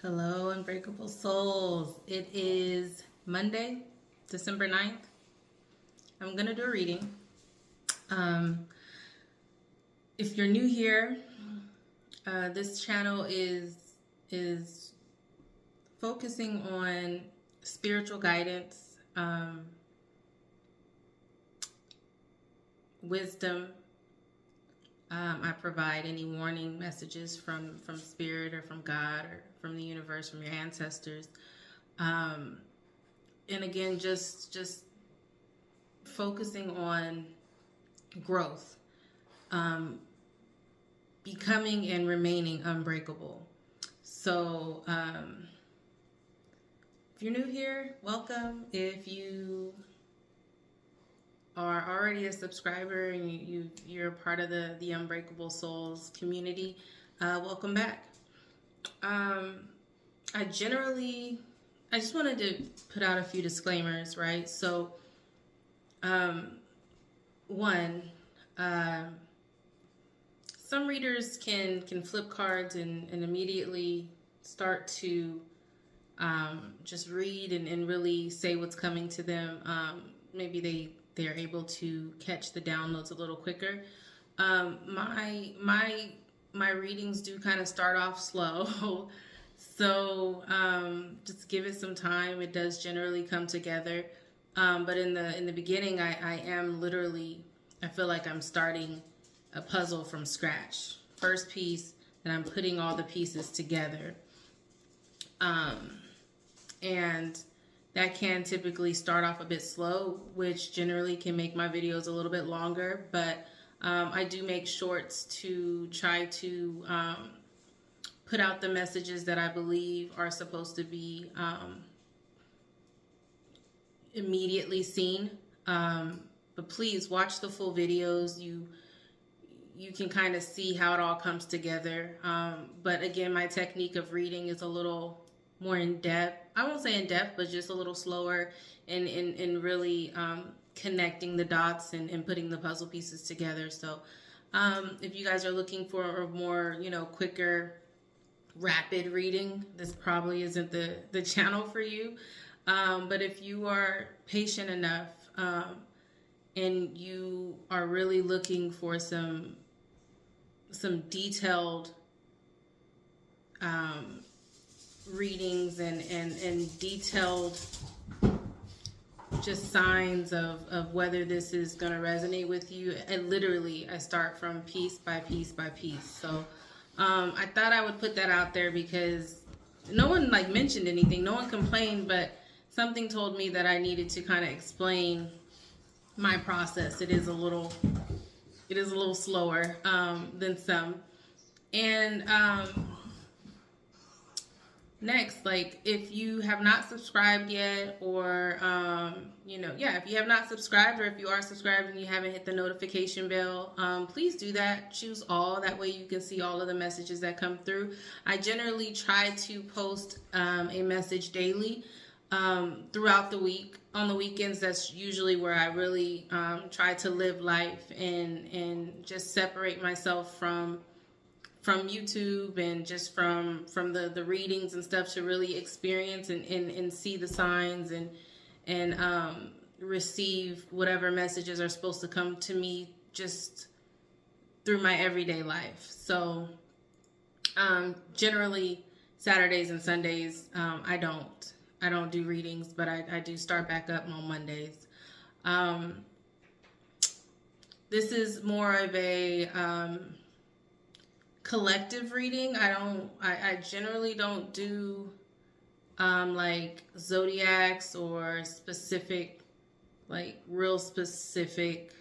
Hello, Unbreakable Souls. It is Monday, December 9th. I'm going to do a reading. If you're new here, this channel is focusing on spiritual guidance, wisdom. I provide any warning messages from spirit or from God or from the universe, from your ancestors. And again, just focusing on growth, becoming and remaining unbreakable. So if you're new here, welcome. If you are already a subscriber and you're a part of the Unbreakable Souls community, welcome back. I just wanted to put out a few disclaimers, right? So, one, some readers can flip cards and immediately start to just read and really say what's coming to them. Maybe they're able to catch the downloads a little quicker. My readings do kind of start off slow, so just give it some time. It does generally come together, but in the beginning, I am literally, I feel like I'm starting a puzzle from scratch. First piece, and I'm putting all the pieces together, and that can typically start off a bit slow, which generally can make my videos a little bit longer, but I do make shorts to try to put out the messages that I believe are supposed to be immediately seen. But please watch the full videos. You can kind of see how it all comes together. But again, my technique of reading is a little more in depth. I won't say in depth, but just a little slower in really connecting the dots and putting the puzzle pieces together. So if you guys are looking for a more, quicker, rapid reading, this probably isn't the channel for you. But if you are patient enough and you are really looking for some detailed readings and detailed just signs of whether this is going to resonate with you, and literally I start from piece by piece by piece. So I thought I would put that out there because no one mentioned anything, no one complained, but something told me that I needed to kind of explain my process. It is a little slower than some. And next, if you have not subscribed yet, or if you have not subscribed, or if you are subscribed and you haven't hit the notification bell, please do that. Choose all. That way you can see all of the messages that come through. I generally try to post a message daily throughout the week. On the weekends, that's usually where I really try to live life and just separate myself from YouTube and just from the readings and stuff, to really experience and see the signs and receive whatever messages are supposed to come to me just through my everyday life. So generally Saturdays and Sundays, I don't do readings, but I do start back up on Mondays. This is more of a collective reading. I generally don't do zodiacs or specific, real specific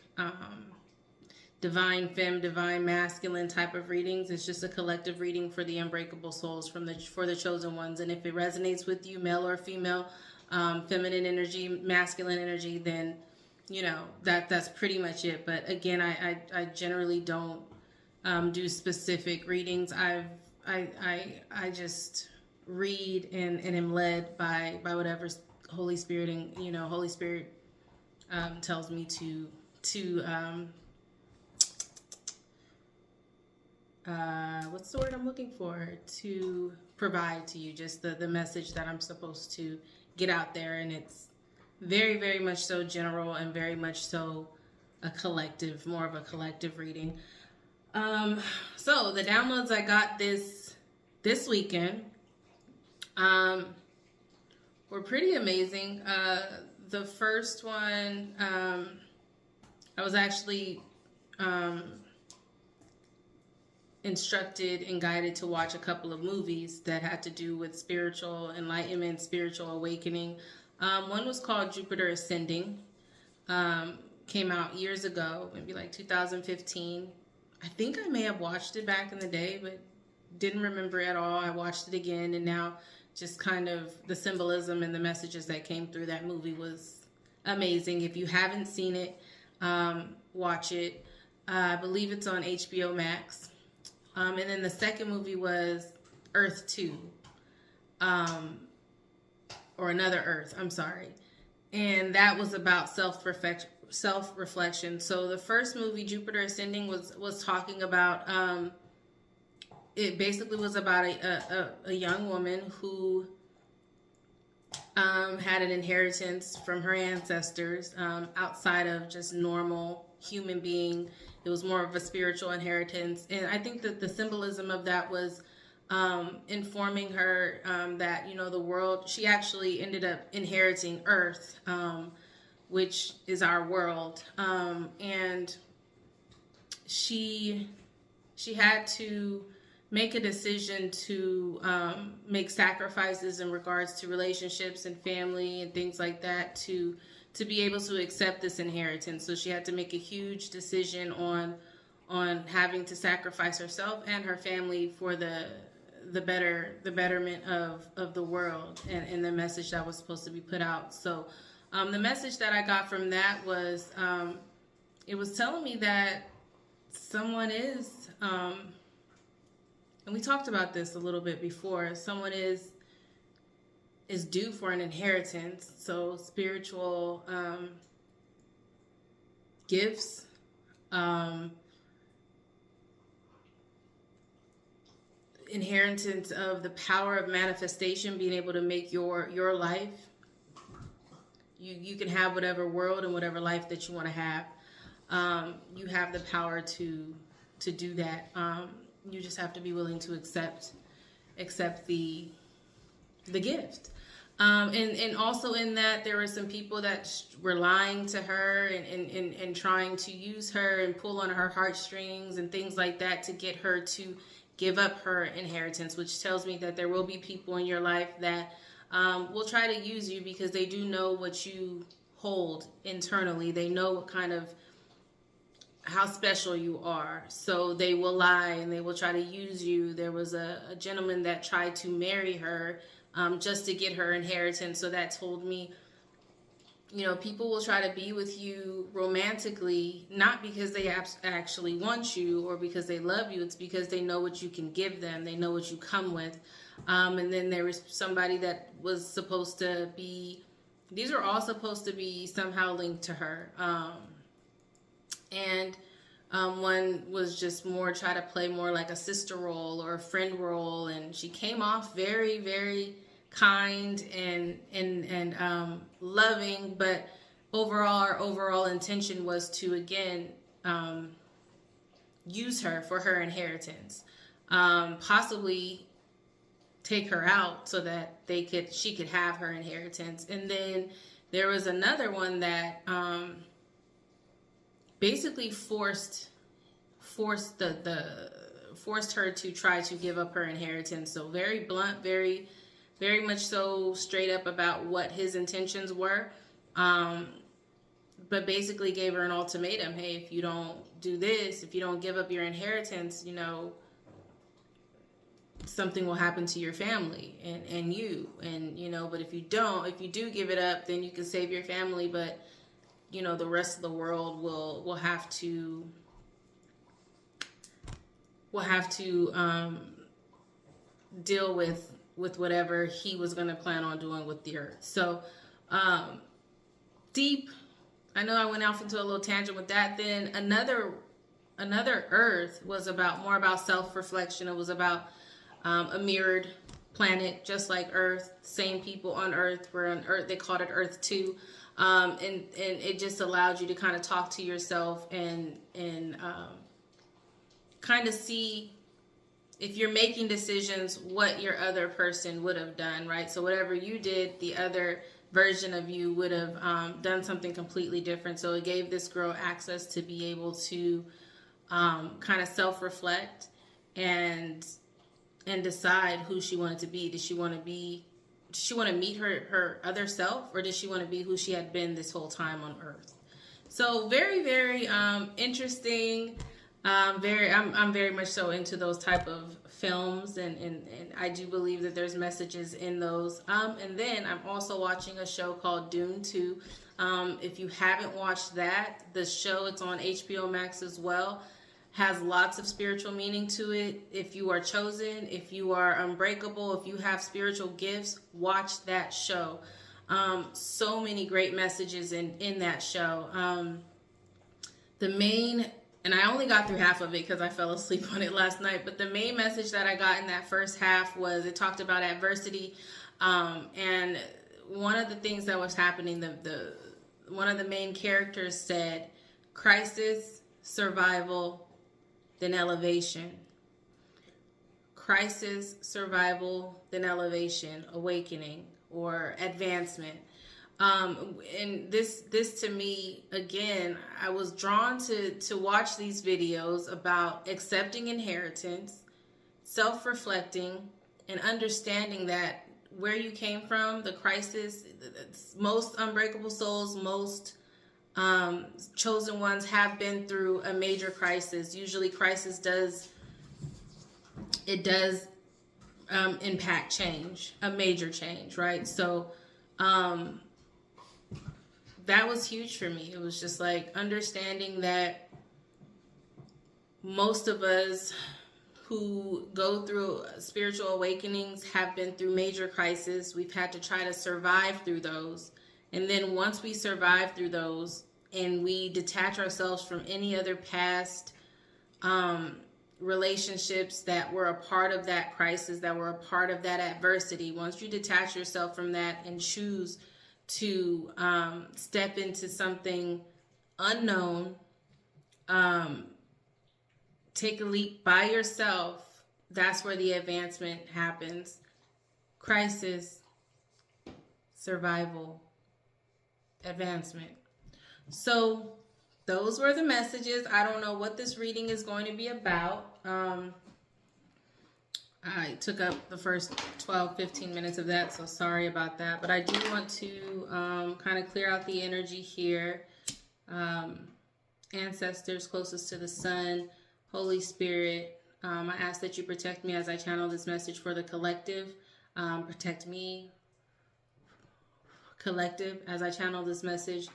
divine femme, divine masculine type of readings. It's just a collective reading for the unbreakable souls, for the chosen ones. And if it resonates with you, male or female, feminine energy, masculine energy, then that's pretty much it. But again, I generally don't do specific readings. I just read and am led by whatever Holy Spirit and Holy Spirit tells me to what's the word I'm looking for? To provide to you, just the message that I'm supposed to get out there. And it's very, very much so general and very much so a collective, more of a collective reading. So the downloads I got this weekend were pretty amazing. The first one, I was actually instructed and guided to watch a couple of movies that had to do with spiritual enlightenment, spiritual awakening. One was called Jupiter Ascending. Came out years ago, maybe like 2015. I think I may have watched it back in the day, but didn't remember at all. I watched it again, and now just kind of the symbolism and the messages that came through that movie was amazing. If you haven't seen it, watch it. I believe it's on HBO Max. And then the second movie was Earth 2, or Another Earth, I'm sorry. And that was about self-reflection. So the first movie, Jupiter Ascending, was talking about, it basically was about a young woman who had an inheritance from her ancestors, outside of just normal human being. It was more of a spiritual inheritance. And I think that the symbolism of that was informing her that, you know, the world, she actually ended up inheriting Earth, which is our world. And she had to make a decision to make sacrifices in regards to relationships and family and things like that to be able to accept this inheritance. So she had to make a huge decision on having to sacrifice herself and her family for the betterment of the world and the message that was supposed to be put out. So the message that I got from that was, it was telling me that someone is, and we talked about this a little bit before, someone is due for an inheritance. So spiritual gifts, inheritance of the power of manifestation, being able to make your life. You can have whatever world and whatever life that you want to have. You have the power to do that. You just have to be willing to accept the gift. And also in that, there were some people that were lying to her and trying to use her and pull on her heartstrings and things like that to get her to give up her inheritance, which tells me that there will be people in your life that will try to use you because they do know what you hold internally. They know what kind of, how special you are. So they will lie and they will try to use you. There was a gentleman that tried to marry her just to get her inheritance. So that told me, you know, people will try to be with you romantically, not because they actually want you or because they love you. It's because they know what you can give them. They know what you come with. And then there was somebody that was supposed to be, these were all supposed to be somehow linked to her. And one was just more, try to play more like a sister role or a friend role. And she came off very, very kind and loving, but our overall intention was to, again, use her for her inheritance, possibly take her out so that she could have her inheritance. And then there was another one that basically forced her to try to give up her inheritance. So very blunt, very, very much so straight up about what his intentions were. But basically gave her an ultimatum. Hey, if you don't do this, if you don't give up your inheritance, you know, something will happen to your family and you, and, you know, but if you do give it up, then you can save your family. But, you know, the rest of the world will have to deal with whatever he was going to plan on doing with the earth. So, deep. I know I went off into a little tangent with that. Then another Earth was more about self-reflection. It was about a mirrored planet, just like Earth. Same people on Earth. We're on Earth. They called it Earth 2. And it just allowed you to kind of talk to yourself and kind of see, if you're making decisions, what your other person would have done, right? So whatever you did, the other version of you would have done something completely different. So it gave this girl access to be able to kind of self-reflect and decide who she wanted to be. Did she want to meet her other self, or did she want to be who she had been this whole time on Earth? So very, very interesting. I'm very much so into those type of films, and I do believe that there's messages in those. And then I'm also watching a show called Dune 2. If you haven't watched that, the show, it's on HBO Max as well, has lots of spiritual meaning to it. If you are chosen, if you are unbreakable, if you have spiritual gifts, watch that show. So many great messages in that show. And I only got through half of it because I fell asleep on it last night. But the main message that I got in that first half was, it talked about adversity. And one of the things that was happening, one of the main characters said, crisis, survival, then elevation. Crisis, survival, then elevation, awakening, or advancement. And this to me, again, I was drawn to watch these videos about accepting inheritance, self-reflecting, and understanding that where you came from, the crisis, most unbreakable souls, most chosen ones have been through a major crisis. Usually crisis does impact change, a major change, right? So that was huge for me. It was just like understanding that most of us who go through spiritual awakenings have been through major crises. We've had to try to survive through those. And then once we survive through those and we detach ourselves from any other past relationships that were a part of that crisis, that were a part of that adversity, once you detach yourself from that and choose to step into something unknown, take a leap by yourself, that's where the advancement happens. Crisis, survival, advancement. So those were the messages. I don't know what this reading is going to be about. I took up the first 12-15 minutes of that, so sorry about that. But I do want to kind of clear out the energy here. Ancestors closest to the sun, Holy Spirit, I ask that you protect me as I channel this message for the collective. Protect me, collective, as I channel this message.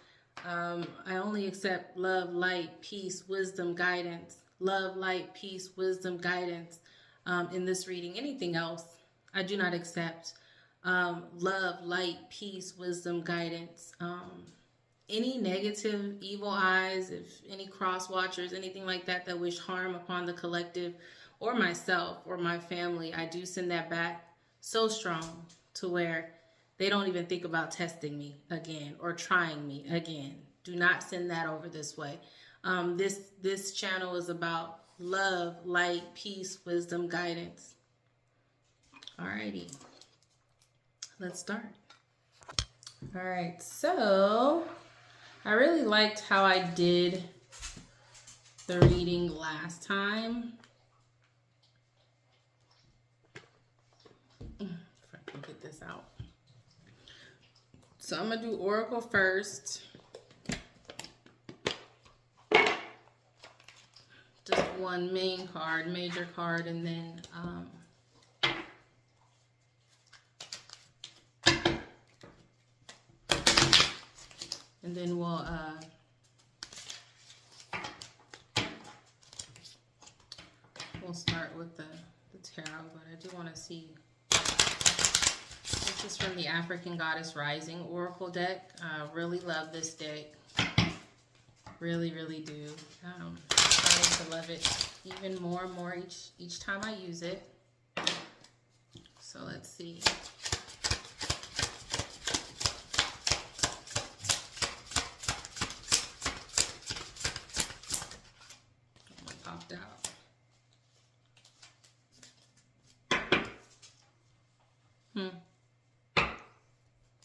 I only accept love, light, peace, wisdom, guidance. Love, light, peace, wisdom, guidance. In this reading, anything else, I do not accept. Love, light, peace, wisdom, guidance. Any negative, evil eyes, if any cross watchers, anything like that that wish harm upon the collective or myself or my family, I do send that back so strong to where they don't even think about testing me again or trying me again. Do not send that over this way. This channel is about love, light, peace, wisdom, guidance. Alrighty, let's start. All right, so I really liked how I did the reading last time. If I can get this out. So I'm gonna do Oracle first. Just one main card, major card, and then we'll start with the tarot, but I do want to see. This is from the African Goddess Rising Oracle deck. Really love this deck. Really, really do. Starting to love it even more and more each time I use it. So let's see. Popped out.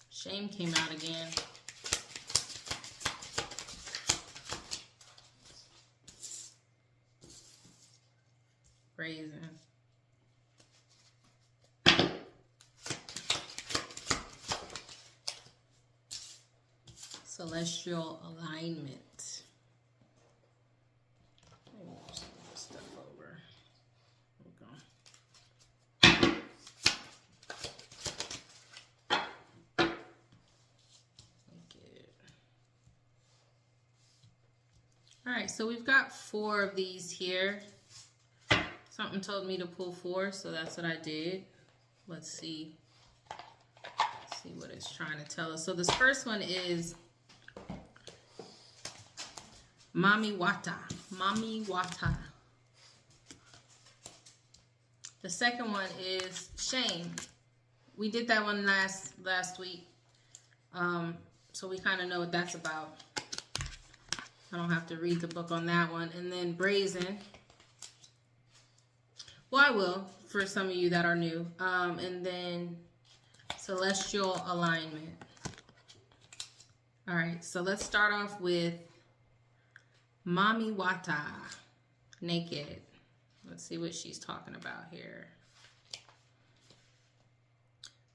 Shame came out again. Brazen. Celestial alignment. Move some more stuff over. There we go. All right, so we've got 4 of these here. Something told me to pull 4, so that's what I did. Let's see. Let's see what it's trying to tell us. So this first one is Mami Wata. Mami Wata. The second one is shame. We did that one last week. So we kind of know what that's about. I don't have to read the book on that one. And then brazen. Well, I will for some of you that are new. And then celestial alignment. All right, so let's start off with Mami Wata, naked. Let's see what she's talking about here.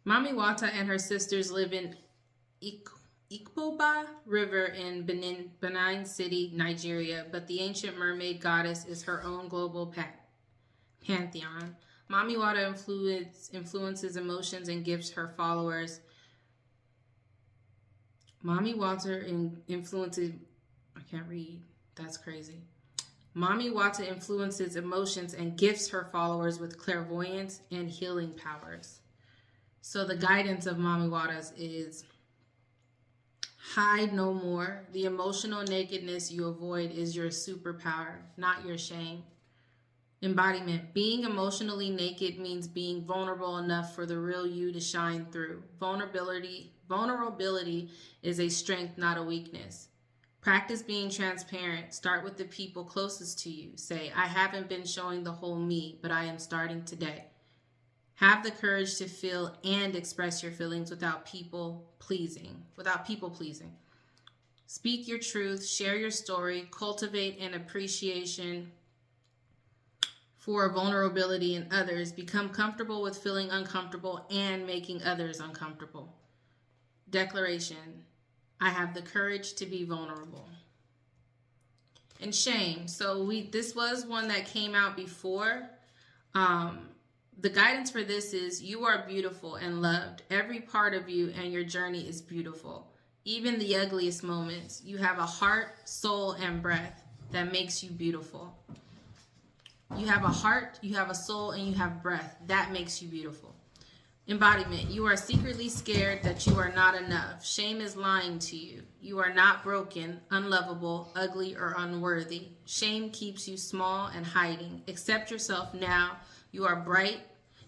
Mami Wata and her sisters live in Ikpoba River in Benin City, Nigeria, but the ancient mermaid goddess is her own global pantheon. Mami Wata influences emotions and gives her followers. Mami Wata influences, I can't read, that's crazy. Mami Wata influences emotions and gifts her followers with clairvoyance and healing powers. So the guidance of Mami Wata is hide no more. The emotional nakedness you avoid is your superpower, not your shame. Embodiment. Being emotionally naked means being vulnerable enough for the real you to shine through. Vulnerability is a strength, not a weakness. Practice being transparent. Start with the people closest to you. Say, I haven't been showing the whole me, but I am starting today. Have the courage to feel and express your feelings without people pleasing. Speak your truth, share your story, cultivate an appreciation for vulnerability in others. Become comfortable with feeling uncomfortable and making others uncomfortable. Declaration. I have the courage to be vulnerable. And shame. So this was one that came out before. The guidance for this is you are beautiful and loved. Every part of you and your journey is beautiful. Even the ugliest moments. You have a heart, soul, and breath that makes you beautiful. You have a heart, you have a soul, and you have breath. That makes you beautiful. Embodiment. You are secretly scared that you are not enough. Shame is lying to you. You are not broken, unlovable, ugly, or unworthy. Shame keeps you small and hiding. Accept yourself now. You are bright.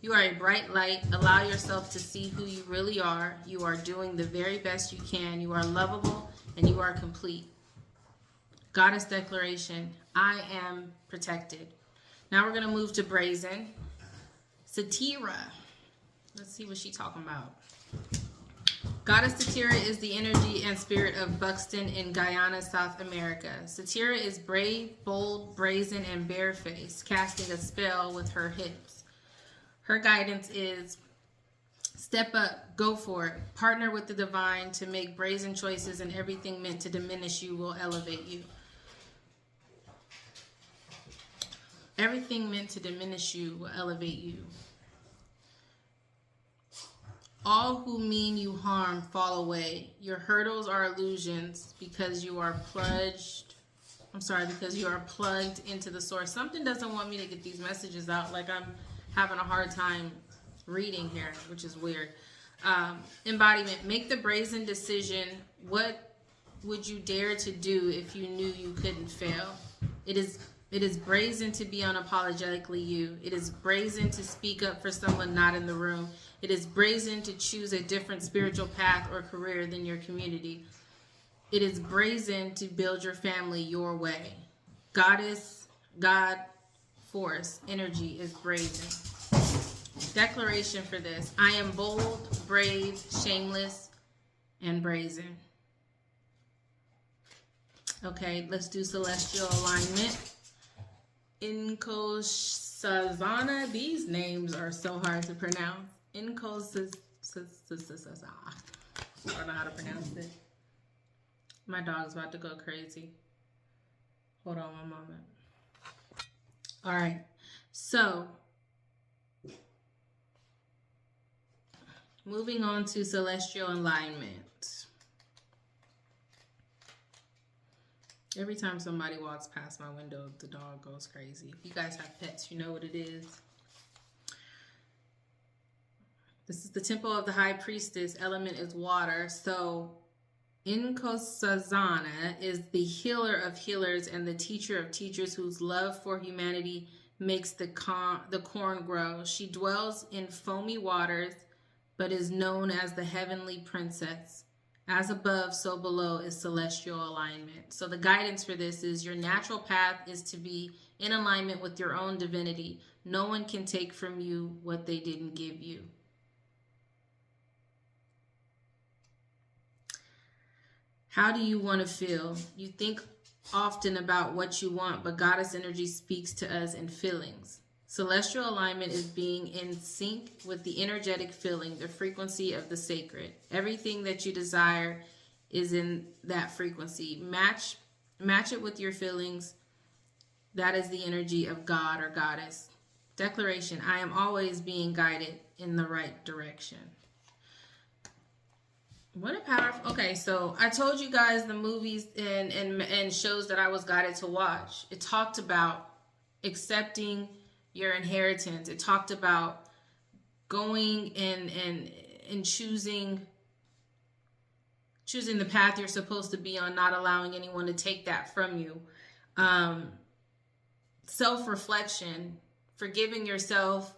You are a bright light. Allow yourself to see who you really are. You are doing the very best you can. You are lovable and you are complete. Goddess declaration. I am protected. Now we're going to move to brazen. Satira. Let's see what she's talking about. Goddess Satira is the energy and spirit of Buxton in Guyana, South America. Satira is brave, bold, brazen, and barefaced, casting a spell with her hips. Her guidance is step up, go for it, partner with the divine to make brazen choices, and everything meant to diminish you will elevate you. Everything meant to diminish you will elevate you. All who mean you harm fall away. Your hurdles are illusions because you are plugged into the source. Something doesn't want me to get these messages out. Like I'm having a hard time reading here, which is weird. Embodiment. Make the brazen decision. What would you dare to do if you knew you couldn't fail? It is It is brazen to be unapologetically you. It is brazen to speak up for someone not in the room. It is brazen to choose a different spiritual path or career than your community. It is brazen to build your family your way. Goddess, God, force, energy is brazen. Declaration for this. I am bold, brave, shameless, and brazen. Okay, let's do celestial alignment. Inkosazana. These names are so hard to pronounce. Inkosazana. I don't know how to pronounce it. My dog's about to go crazy. Hold on one moment. All right. So, moving on to celestial alignment. Every time somebody walks past my window, the dog goes crazy. If you guys have pets, you know what it is. This is the temple of the high priestess. Element is water. So Inkosazana is the healer of healers and the teacher of teachers, whose love for humanity makes the corn grow. She dwells in foamy waters, but is known as the heavenly princess. As above, so below is celestial alignment. So the guidance for this is your natural path is to be in alignment with your own divinity. No one can take from you what they didn't give you. How do you want to feel? You think often about what you want, but goddess energy speaks to us in feelings. Celestial alignment is being in sync with the energetic feeling, the frequency of the sacred. Everything that you desire is in that frequency. Match it with your feelings. That is the energy of God or goddess. Declaration, I am always being guided in the right direction. What a powerful... Okay, so I told you guys the movies and shows that I was guided to watch. It talked about accepting your inheritance. It talked about going and choosing the path you're supposed to be on, not allowing anyone to take that from you. Self-reflection, forgiving yourself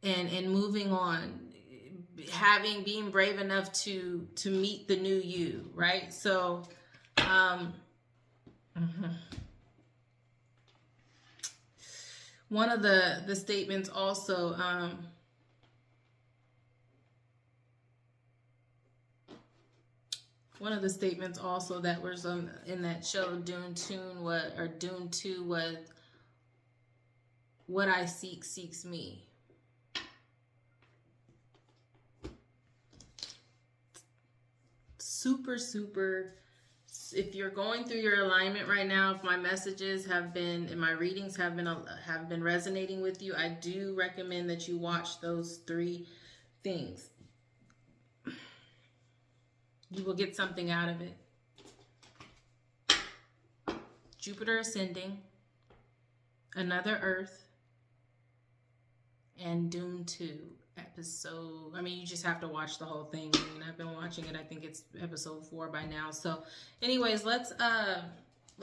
and moving on. Being brave enough to meet the new you, right? So one of the statements also that was in that show Dune 2 was what I seek seeks me. Super, if you're going through your alignment right now, if my messages have been and my readings have been resonating with you, I do recommend that you watch those 3 things. You will get something out of it. Jupiter ascending, Another Earth, and Dune 2 episode. I mean, you just have to watch the whole thing. I mean, I've been watching it. I think it's episode 4 by now. So anyways, let's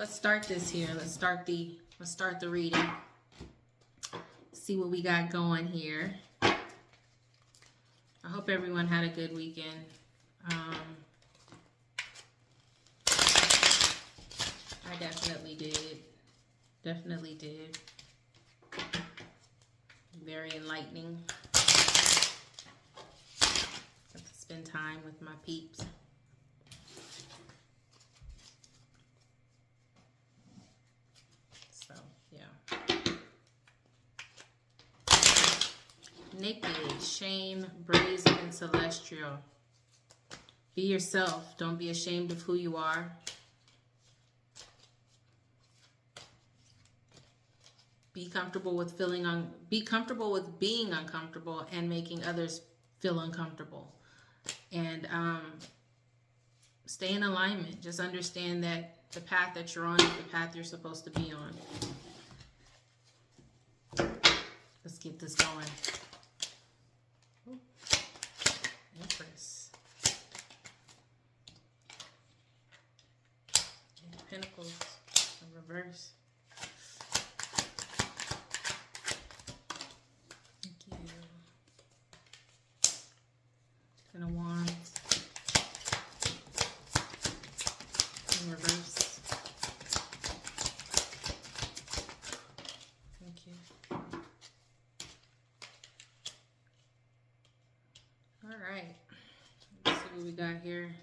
start this here. Let's start the reading. See what we got going here. I hope everyone had a good weekend. I definitely did. Very enlightening. Spend time with my peeps. So, yeah. Naked, shame, brazen, and celestial. Be yourself. Don't be ashamed of who you are. Be comfortable with being uncomfortable and making others feel uncomfortable. And stay in alignment. Just understand that the path that you're on is the path you're supposed to be on. Let's get this going. Ooh. Empress. Pentacles in reverse. Ten of Wands. In reverse. Thank you. All right. Let's see what we got here.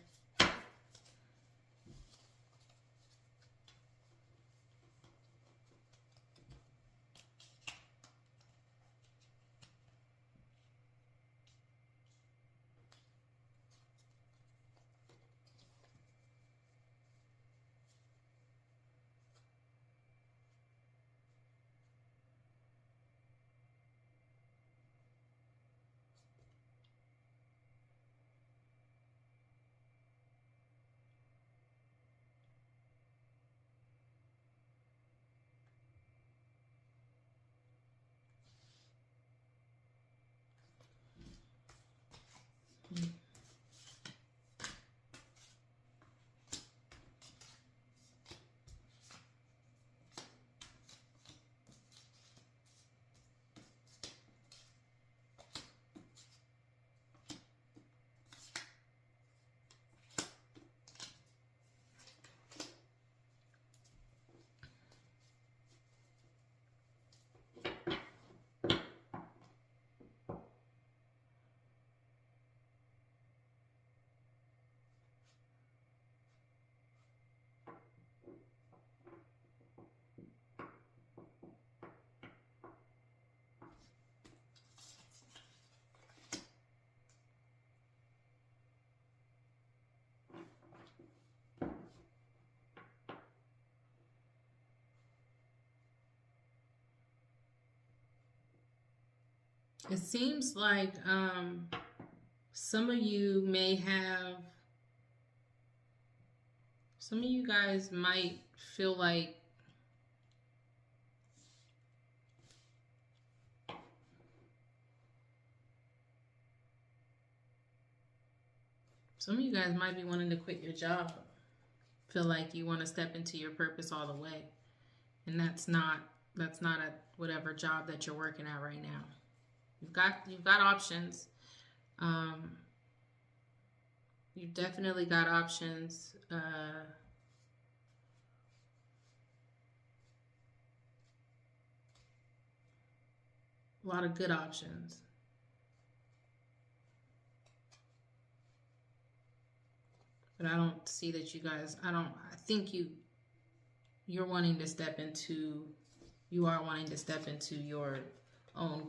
It seems like some of you guys might feel like some of you guys might be wanting to quit your job. Feel like you want to step into your purpose all the way. And that's not a whatever job that you're working at right now. You've got options. You've definitely got options. A lot of good options. But I don't see that you guys, I think you are wanting to step into your own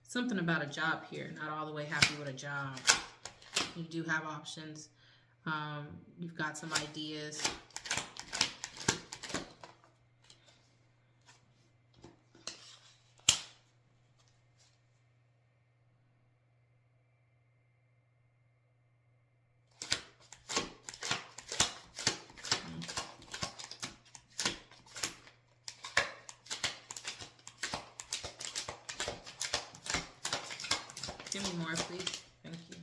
something about a job here. Not all the way happy with a job. You do have options. You've got some ideas. Give me more, please. Thank you.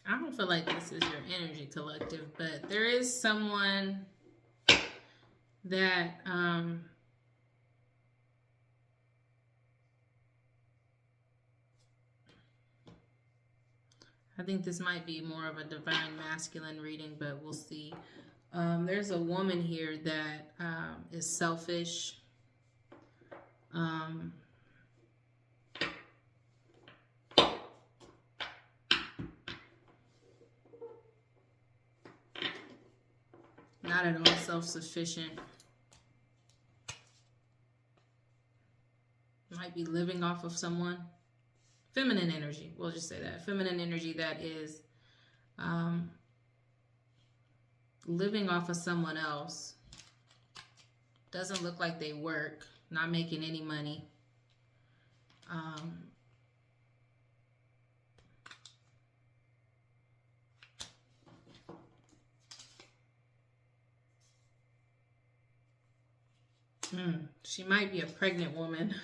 I don't feel like this is your energy collective, but there is someone that I think this might be more of a divine masculine reading, but we'll see. There's a woman here that is selfish. Not at all self-sufficient. Might be living off of someone. Feminine energy, we'll just say that. Feminine energy that is living off of someone else. Doesn't look like they work. Not making any money. She might be a pregnant woman.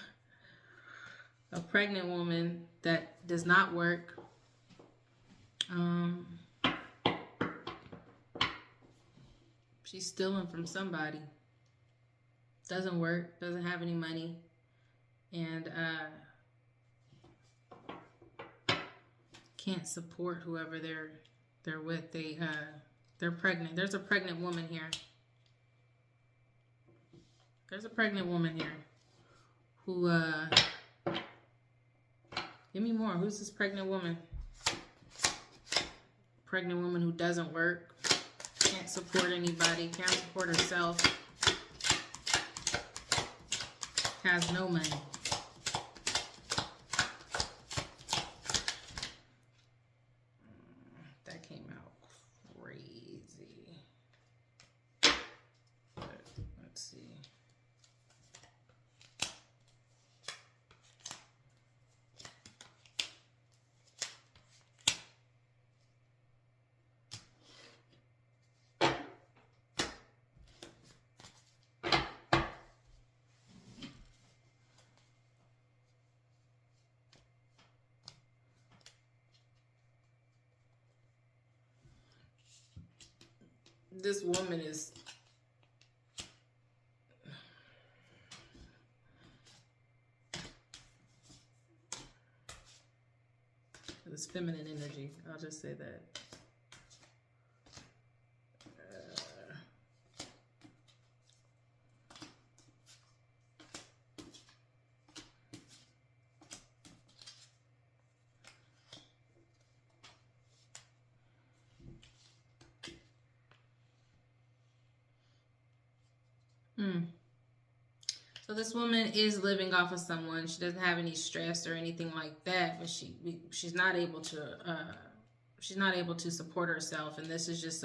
A pregnant woman that does not work. She's stealing from somebody. Doesn't work, doesn't have any money, and can't support whoever they're with. They're pregnant. There's a pregnant woman here. There's a pregnant woman here who give me more. Who's this pregnant woman? Pregnant woman who doesn't work, can't support anybody, can't support herself, has no money. That came out crazy. But let's see. This woman is this feminine energy. I'll just say that. So this woman is living off of someone. She doesn't have any stress or anything like that, but she's not able to support herself, and this is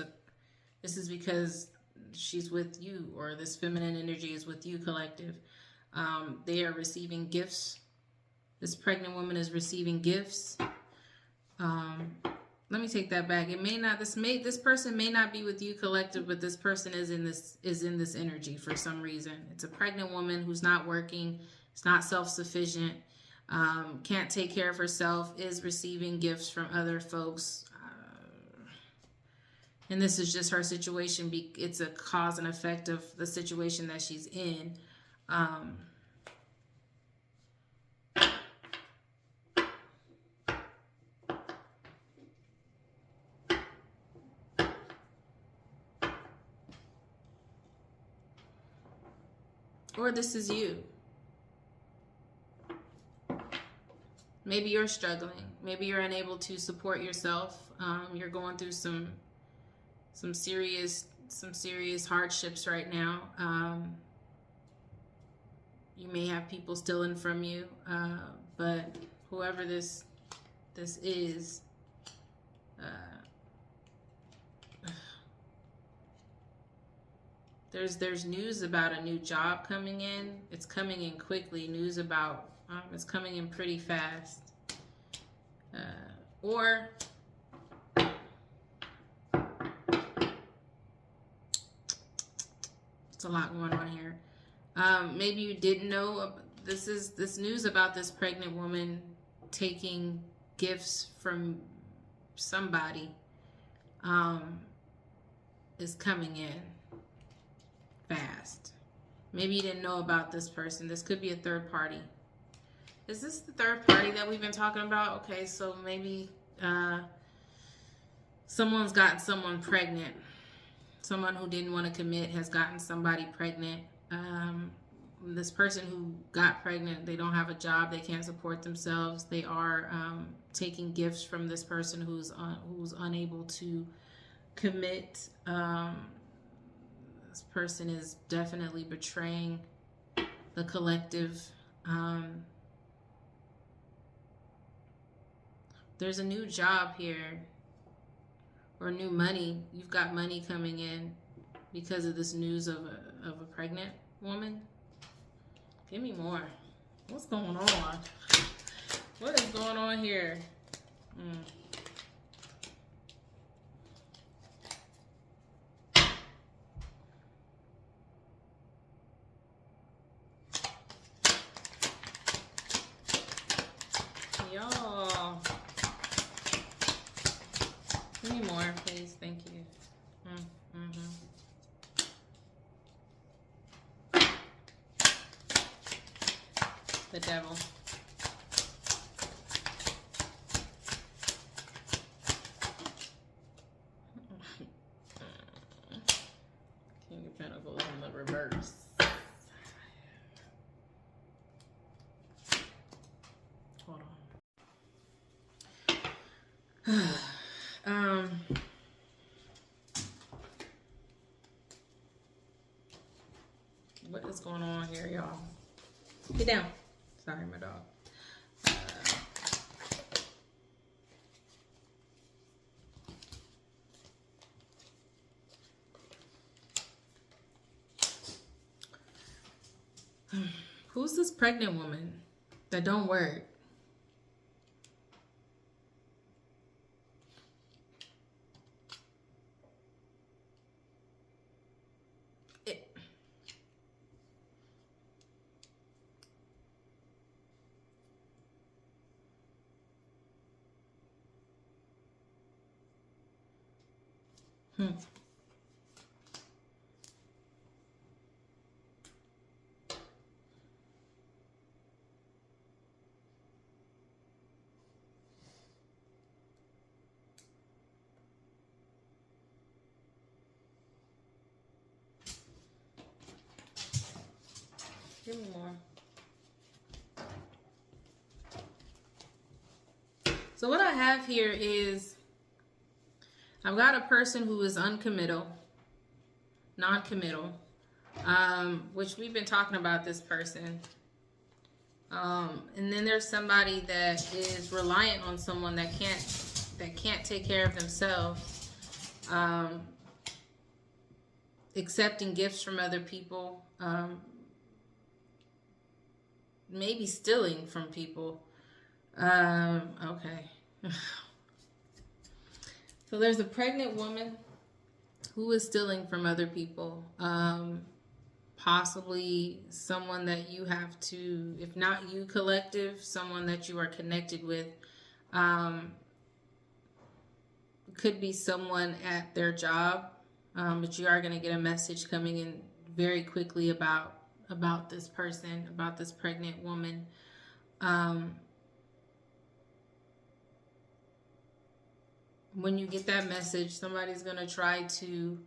because she's with you, or this feminine energy is with you, collective. They are receiving gifts. This pregnant woman is receiving gifts. Let me take that back. It may not. This person may not be with you, collective, but this person is in this energy for some reason. It's a pregnant woman who's not working. It's not self-sufficient. Can't take care of herself. Is receiving gifts from other folks. And this is just her situation. It's a cause and effect of the situation that she's in. Or this is you. Maybe you're struggling. Maybe you're unable to support yourself. You're going through some serious hardships right now. You may have people stealing from you, but whoever this is, there's news about a new job coming in. It's coming in quickly. News about it's coming in pretty fast. Or it's a lot going on here. Maybe you didn't know this news about this pregnant woman taking gifts from somebody is coming in fast. Maybe you didn't know about this person. This could be a third party. Is this the third party that we've been talking about? Okay, so maybe someone's gotten someone pregnant. Someone who didn't want to commit has gotten somebody pregnant. This person who got pregnant, they don't have a job, they can't support themselves. They are taking gifts from this person who's unable to commit. This person is definitely betraying the collective. There's a new job here, or new money. You've got money coming in because of this news of a pregnant woman. Give me more. What's going on? What is going on here? Y'all. Give me more, please. Thank you. The devil. King of Pentacles in the reverse. Hold on. What is going on here, y'all? Get down. Sorry, my dog. Who's this pregnant woman that don't work? Give me more. So what I have here is I've got a person who is non-committal, which we've been talking about this person. And then there's somebody that is reliant on someone that can't take care of themselves, accepting gifts from other people, maybe stealing from people. Okay. So there's a pregnant woman who is stealing from other people. Possibly someone that you have to, if not you collective, someone that you are connected with. Could be someone at their job, but you are going to get a message coming in very quickly about this person, about this pregnant woman. When you get that message, somebody's going to try to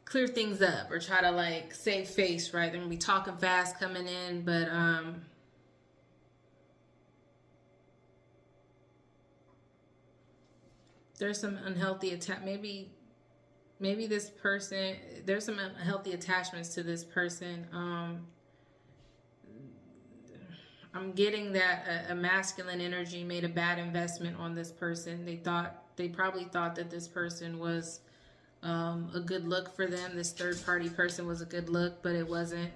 clear things up or try to like save face, right? They're going to be talking fast coming in, but there's some unhealthy maybe this person, there's some unhealthy attachments to this person. I'm getting that a masculine energy made a bad investment on this person. They probably thought that this person was a good look for them. This third party person was a good look, but it wasn't.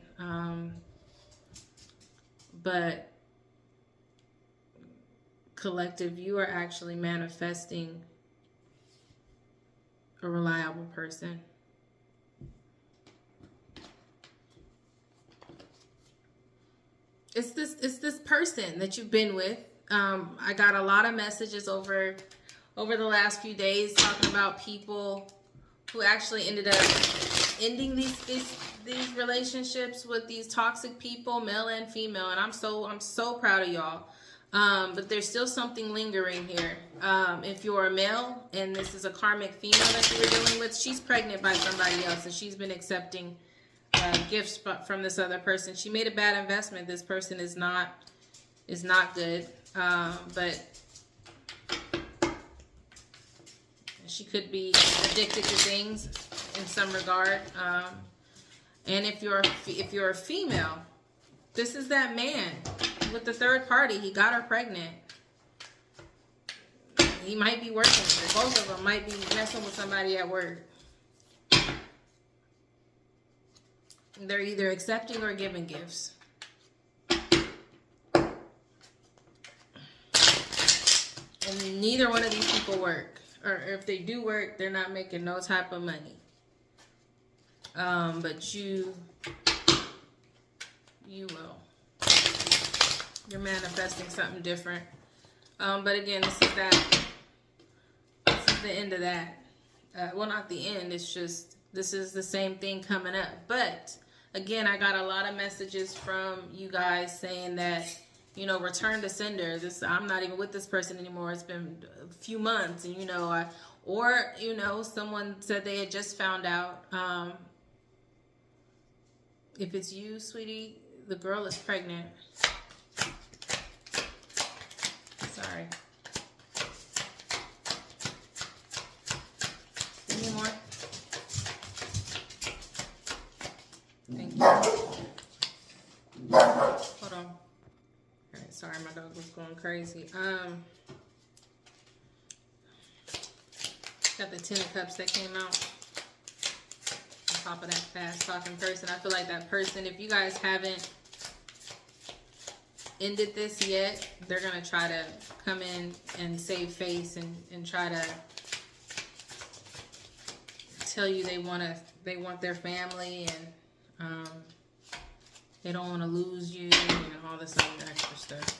But collective, you are actually manifesting a reliable person. It's this person that you've been with. I got a lot of messages over the last few days talking about people who actually ended up ending these relationships with these toxic people, male and female. And I'm so proud of y'all. But there's still something lingering here. If you're a male and this is a karmic female that you were dealing with, she's pregnant by somebody else and she's been accepting gifts from this other person. She made a bad investment. This person is not good. But she could be addicted to things in some regard. And if you're a female, this is that man with the third party. He got her pregnant. He might be working. Both of them might be messing with somebody at work. They're either accepting or giving gifts. And neither one of these people work. Or if they do work, they're not making no type of money. But you will. You're manifesting something different. But again, this is the end of that. Well, not the end. It's just, this is the same thing coming up. But again, I got a lot of messages from you guys saying that, you know, return to sender. I'm not even with this person anymore. It's been a few months, and or someone said they had just found out. If it's you, sweetie, the girl is pregnant. Sorry. Give me more. Thank you. Hold on. Alright, sorry, my dog was going crazy. Got the 10 of Cups that came out. On top of that fast talking person. I feel like that person, if you guys haven't ended this yet, they're gonna try to come in and save face and try to tell you they want their family, and they don't want to lose you, and all this other extra stuff.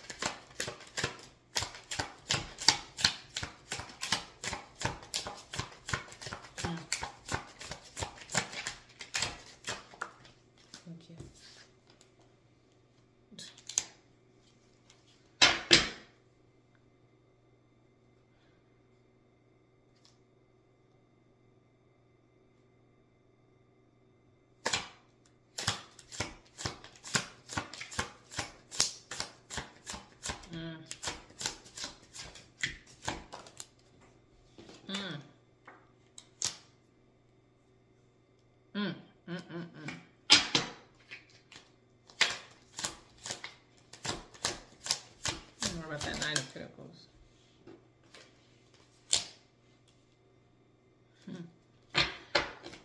More about that 9 of Pentacles.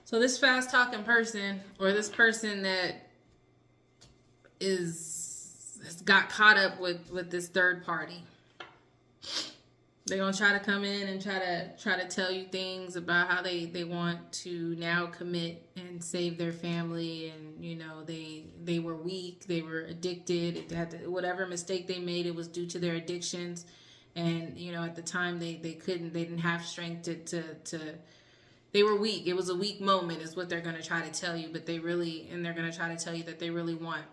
So this fast talking person, or this person that has got caught up with this third party, they're gonna try to come in and try to tell you things about how they want to now commit and save their family, and they were weak, they were addicted, whatever mistake they made, it was due to their addictions, and at the time they didn't have strength to they were weak. It was a weak moment is what they're gonna try to tell you, but they're gonna try to tell you that they really want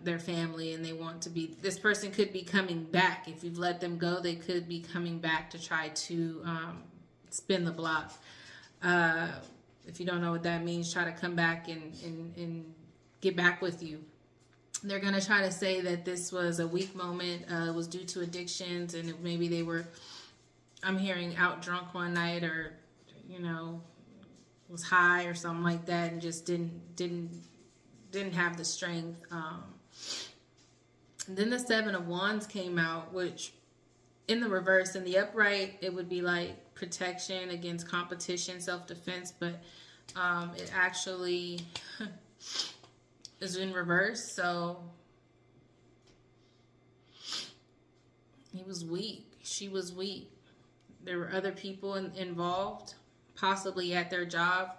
their family, and they want to be, this person could be coming back. If you've let them go, they could be coming back to try to spin the block. If you don't know what that means, try to come back and get back with you. They're going to try to say that this was a weak moment, it was due to addictions, and maybe they were, I'm hearing, out drunk one night, or was high or something like that, and just didn't have the strength. Then the 7 of Wands came out, which in the reverse, in the upright, it would be like protection against competition, self-defense, but it actually is in reverse. So he was weak. She was weak. There were other people involved, possibly at their job.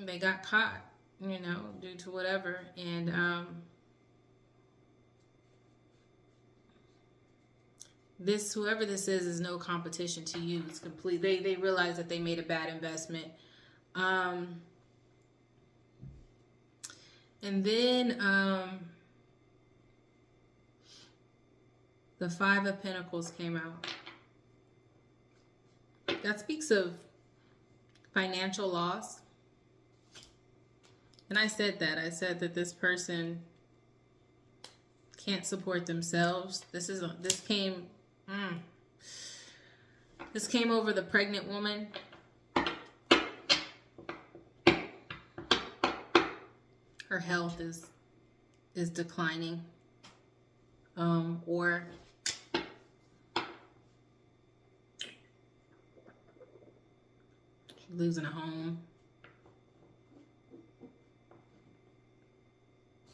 They got caught, due to whatever. And whoever this is no competition to you. It's complete. They realize that they made a bad investment. And then the Five of Pentacles came out. That speaks of financial loss. And I said that this person can't support themselves. This came over the pregnant woman. Her health is declining. Or losing a home.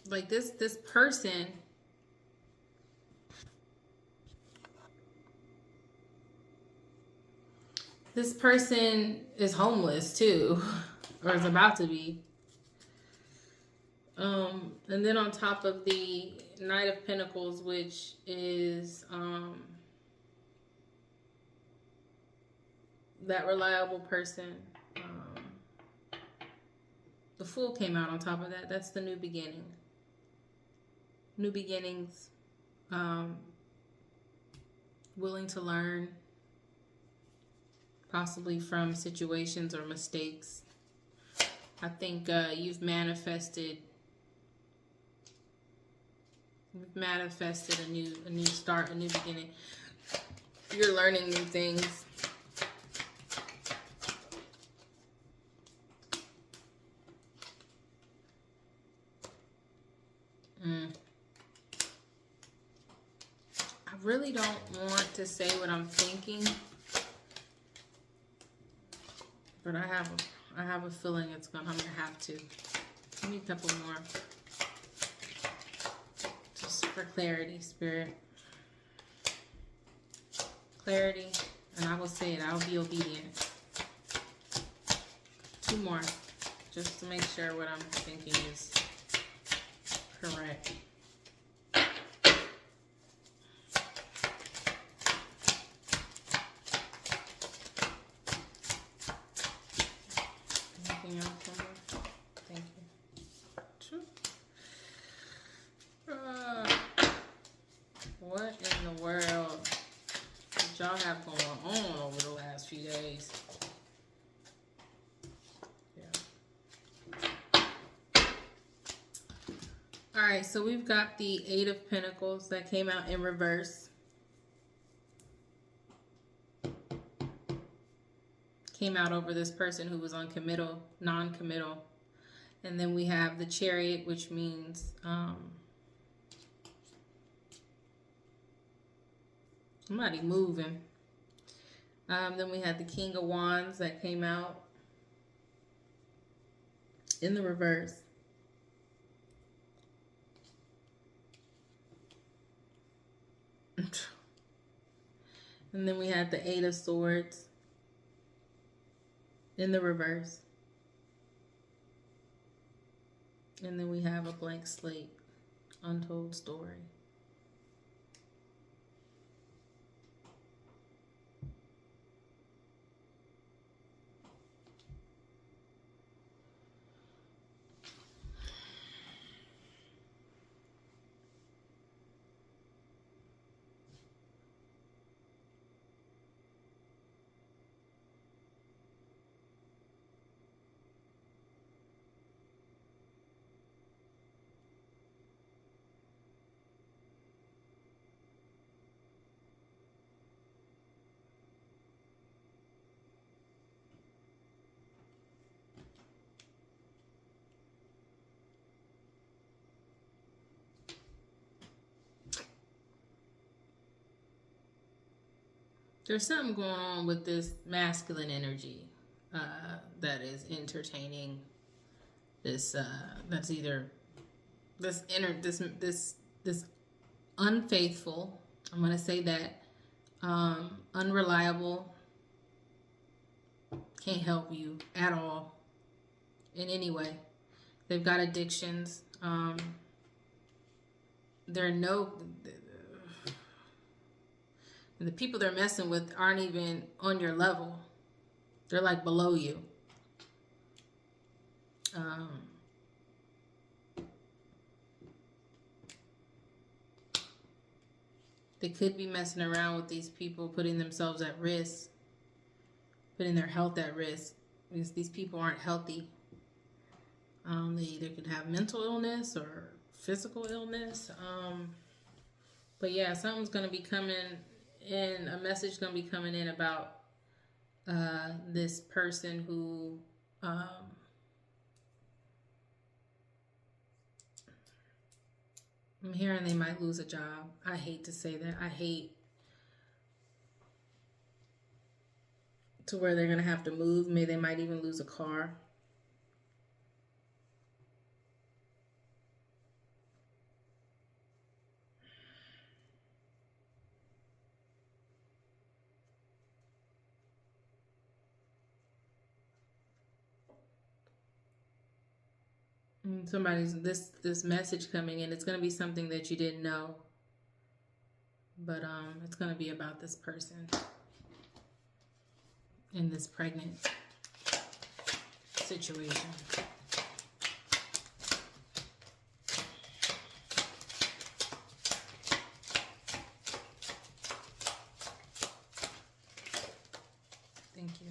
Like this person is homeless too, or is about to be. And then on top of the Knight of Pentacles, which is that reliable person, the Fool came out on top of that. That's the new beginning. New beginnings, willing to learn, possibly from situations or mistakes. I think you've manifested a new start, a new beginning. You're learning new things. I really don't want to say what I'm thinking, but I have a feeling I'm gonna have to. Give me a couple more. Just for clarity, Spirit. Clarity, and I will say it. I will be obedient. 2 more, just to make sure what I'm thinking is correct. Anything else? Thank you. What in the world did y'all have going on over the last few days? Yeah. Alright, so we've got the Eight of Pentacles that came out in reverse. Came out over this person who was uncommittal, non-committal. And then we have the Chariot, which means somebody moving. Then we had the King of Wands that came out in the reverse. And then we had the Eight of Swords in the reverse. And then we have a blank slate, untold story. There's something going on with this masculine energy that is entertaining this. That's either this unfaithful. I'm gonna say that unreliable. Can't help you at all in any way. They've got addictions. The people they're messing with aren't even on your level. They're like below you. They could be messing around with these people, putting themselves at risk, putting their health at risk, because these people aren't healthy. They either could have mental illness or physical illness. But yeah, something's going to be coming in, a message is going to be coming in about this person who I'm hearing they might lose a job. I hate to say that. I hate to where they're going to have to move. Maybe they might even lose a car. Somebody's this message coming in. It's going to be something that you didn't know, but it's going to be about this person in this pregnant situation. Thank you.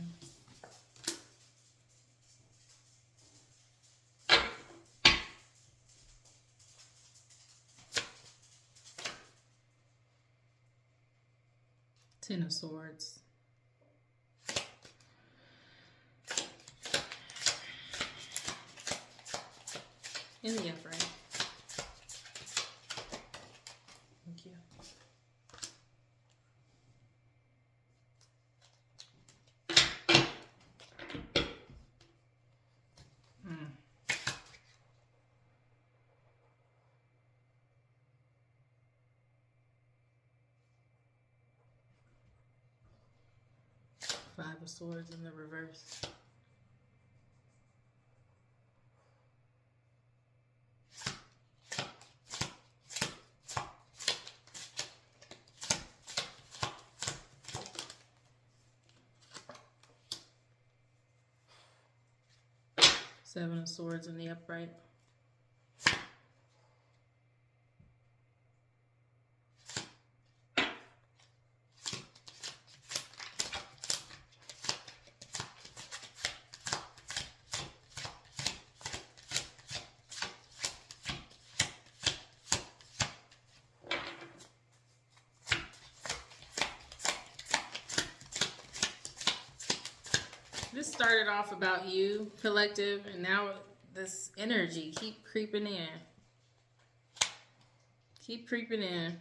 Ten of Swords. In the upright. Thank you. Five of Swords in the reverse. Seven of Swords in the upright. This started off about you, collective, and now this energy keep creeping in. Keep creeping in.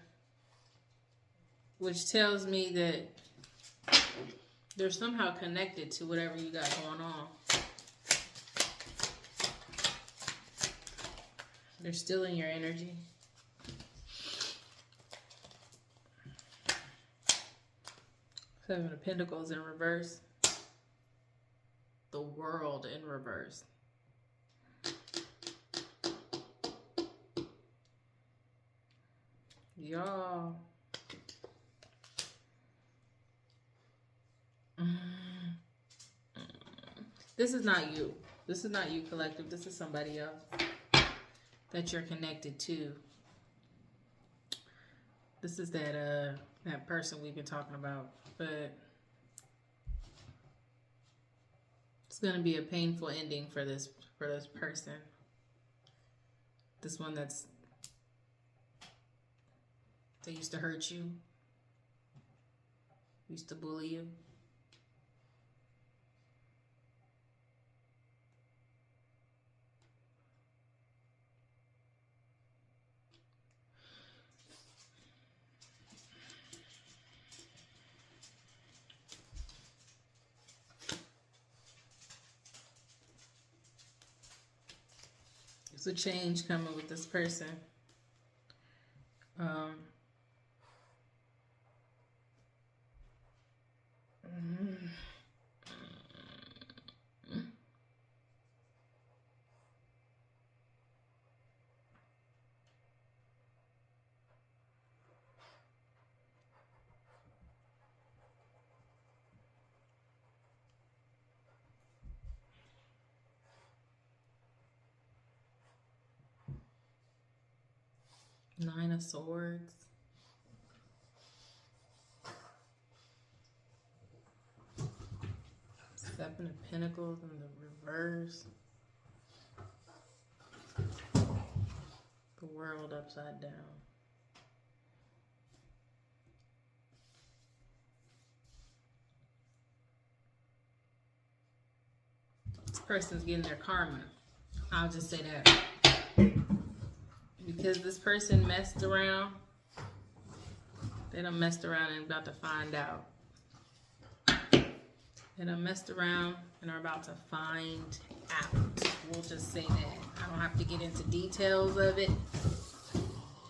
Which tells me that they're somehow connected to whatever you got going on. They're still in your energy. Seven of Pentacles in reverse. The World in reverse. Y'all. This is not you. This is not you, collective. This is somebody else that you're connected to. This is that person we've been talking about, but it's going to be a painful ending for this person. This one they used to hurt you, used to bully you. There's a change coming with this person. Nine of Swords. Seven of Pentacles in the reverse. The World upside down. This person's getting their karma. I'll just say that. Because this person messed around. They done messed around and about to find out. They done messed around and are about to find out. We'll just say that. I don't have to get into details of it.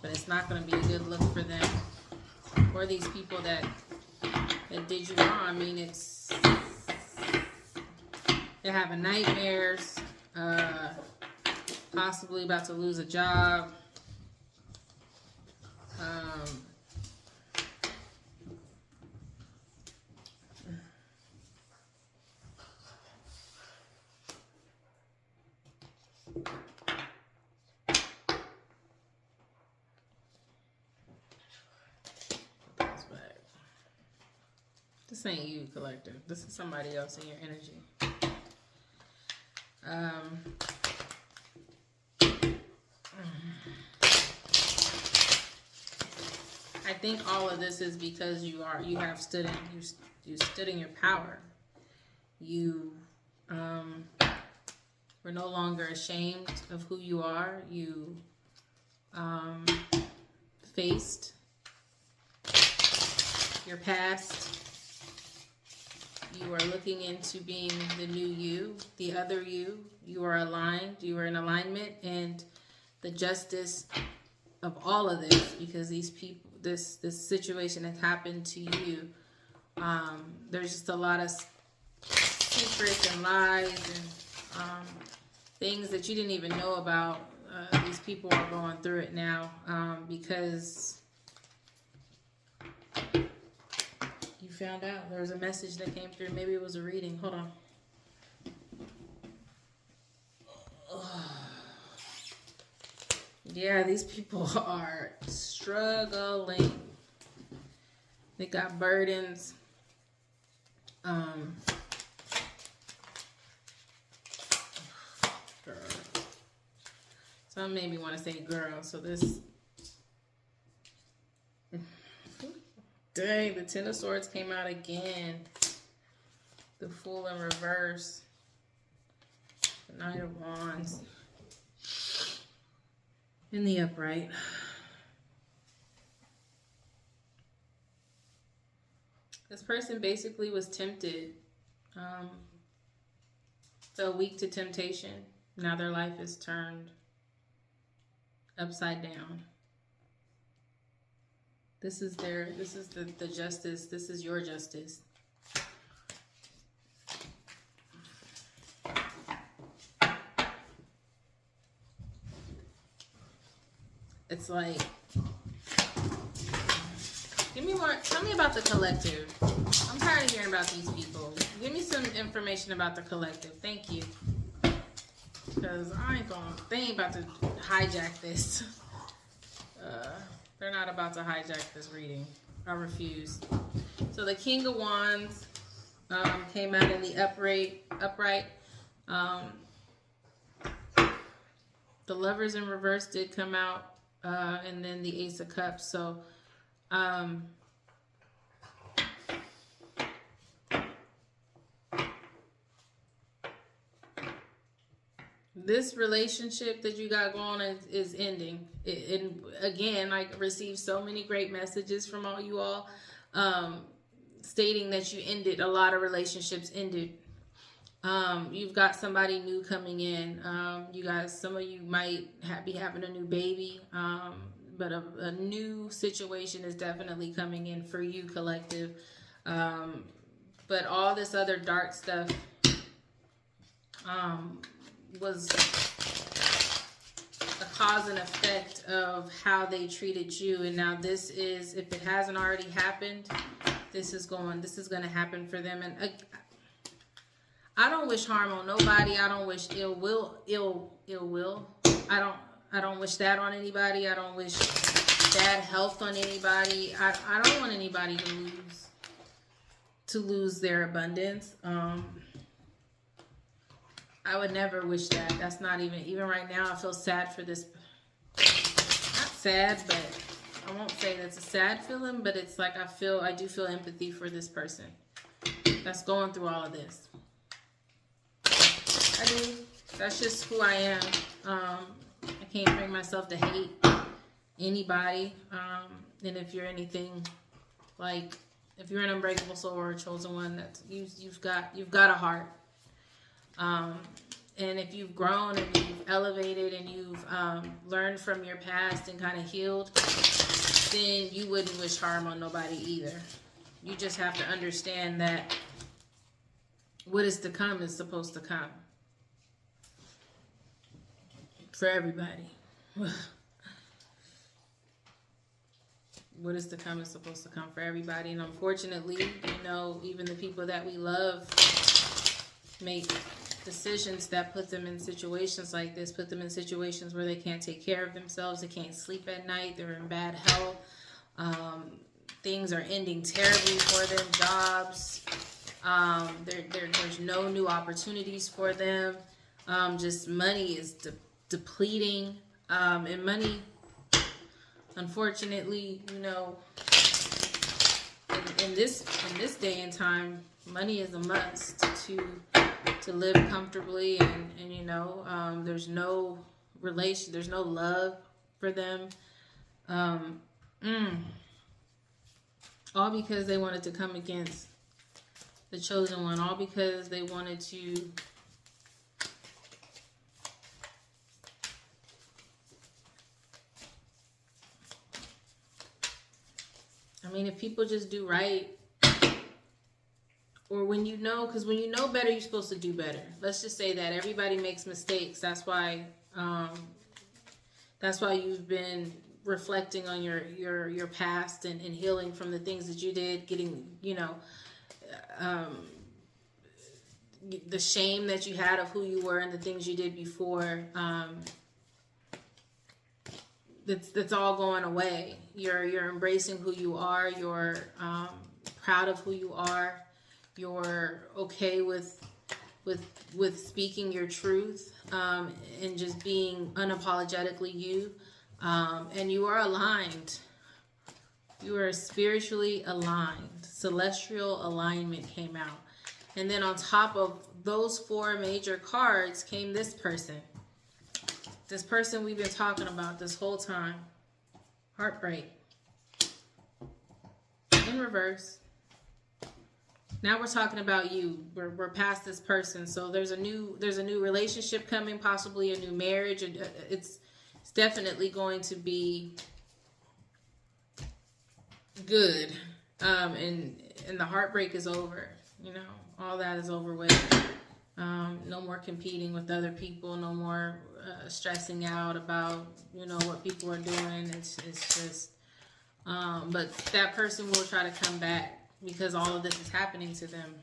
But it's not going to be a good look for them. Or these people that did you wrong. I mean, they're having nightmares. Possibly about to lose a job. This ain't you, collective. This is somebody else in your energy. I think all of this is because you stood in your power. You were no longer ashamed of who you are. You faced your past. You are looking into being the new you, the other you. You are aligned. You are in alignment, and the justice of all of this, because these people, this situation has happened to you. There's just a lot of secrets and lies and things that you didn't even know about. These people are going through it now because you found out there was a message that came through. Maybe it was a reading. Hold on. Yeah, these people are struggling. They got burdens. Girl. Some made me want to say girl. So this. Dang, the Ten of Swords came out again. The Fool in reverse. The Knight of Wands. In the upright. This person basically was tempted. Fell weak to temptation. Now their life is turned upside down. This is the justice. This is your justice. It's like, give me more, tell me about the collective. I'm tired of hearing about these people. Give me some information about the collective. Thank you. Because they ain't about to hijack this. They're not about to hijack this reading. I refuse. So the King of Wands came out in the upright. The Lovers in reverse did come out. And then the Ace of Cups. So, this relationship that you got going on is ending. And again, I received so many great messages from all you all, stating that you ended, a lot of relationships ended. You've got somebody new coming in. You guys, some of you might be having a new baby, but a new situation is definitely coming in for you, collective. But all this other dark stuff was a cause and effect of how they treated you. And now this is, if it hasn't already happened, this is going to happen for them. And I don't wish harm on nobody. I don't wish ill will. I don't wish that on anybody. I don't wish bad health on anybody. I don't want anybody to lose their abundance. I would never wish that. That's not even right now, I feel sad for this. Not sad, but I won't say that's a sad feeling, but it's like I do feel empathy for this person that's going through all of this. I do. That's just who I am. I can't bring myself to hate anybody. And if you're anything like, if you're an unbreakable soul or a chosen one, that's you've got a heart. And if you've grown and you've elevated and you've learned from your past and kind of healed, then you wouldn't wish harm on nobody either. You just have to understand that what is to come is supposed to come. For everybody. What is to come is supposed to come for everybody. And unfortunately, you know, even the people that we love make decisions that put them in situations like this, put them in situations where they can't take care of themselves, they can't sleep at night, they're in bad health, things are ending terribly for them, jobs, there's no new opportunities for them, just money is depleting, and money, unfortunately, you know, in this day and time, money is a must to live comfortably, and you know, there's no relation, there's no love for them, all because they wanted to come against the chosen one, all because they wanted to if people just do right, or when you know, because when you know better, you're supposed to do better. Let's just say that everybody makes mistakes. That's why you've been reflecting on your past and healing from the things that you did, getting, you know, the shame that you had of who you were and the things you did before. That's all going away. You're embracing who you are. You're proud of who you are. You're okay with speaking your truth, and just being unapologetically you. And you are aligned. You are spiritually aligned. Celestial alignment came out. And then on top of those 4 major cards came this person. This person we've been talking about this whole time. Heartbreak. In reverse. Now we're talking about you. We're past this person. So there's a new relationship coming, possibly a new marriage. It's definitely going to be good. And the heartbreak is over. You know, all that is over with. No more competing with other people. No more stressing out about, you know, what people are doing. It's just, but that person will try to come back because all of this is happening to them.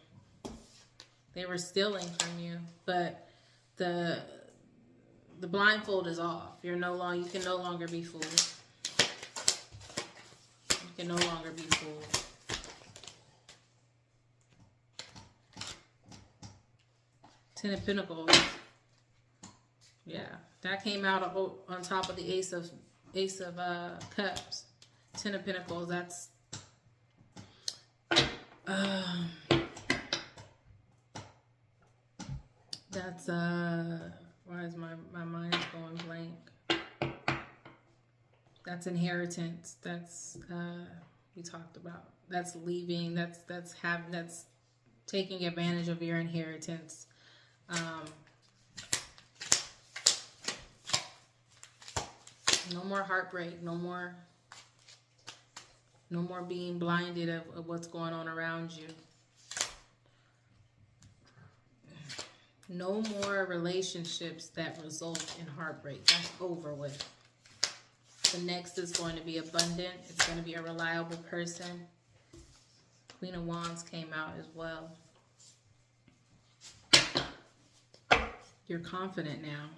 They were stealing from you, but the blindfold is off. You can no longer be fooled. You can no longer be fooled. Ten of Pentacles. Yeah, that came out on top of the Ace of Cups. Ten of Pentacles. That's why is my mind going blank? That's inheritance. That's we talked about. That's leaving. That's taking advantage of your inheritance. No more heartbreak. No more being blinded of what's going on around you. No more relationships that result in heartbreak. That's over with. The next is going to be abundant. It's going to be a reliable person. Queen of Wands came out as well. You're confident now.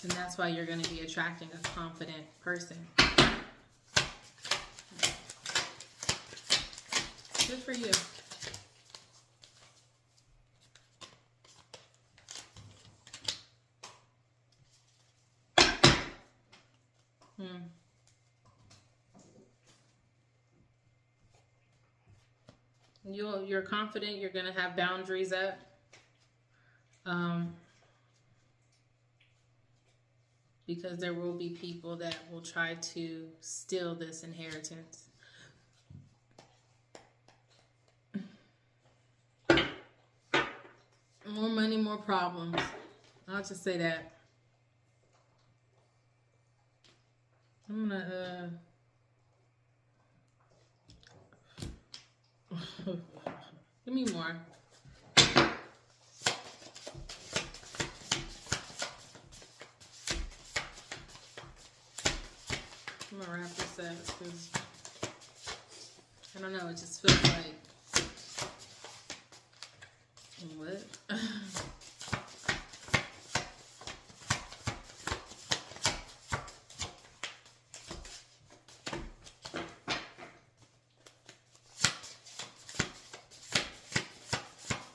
And that's why you're going to be attracting a confident person. Good for you. You're confident. You're going to have boundaries up. Because there will be people that will try to steal this inheritance. More money, more problems. I'll just say that. I'm gonna give me more. I'm gonna wrap this up because I don't know, it just feels like what?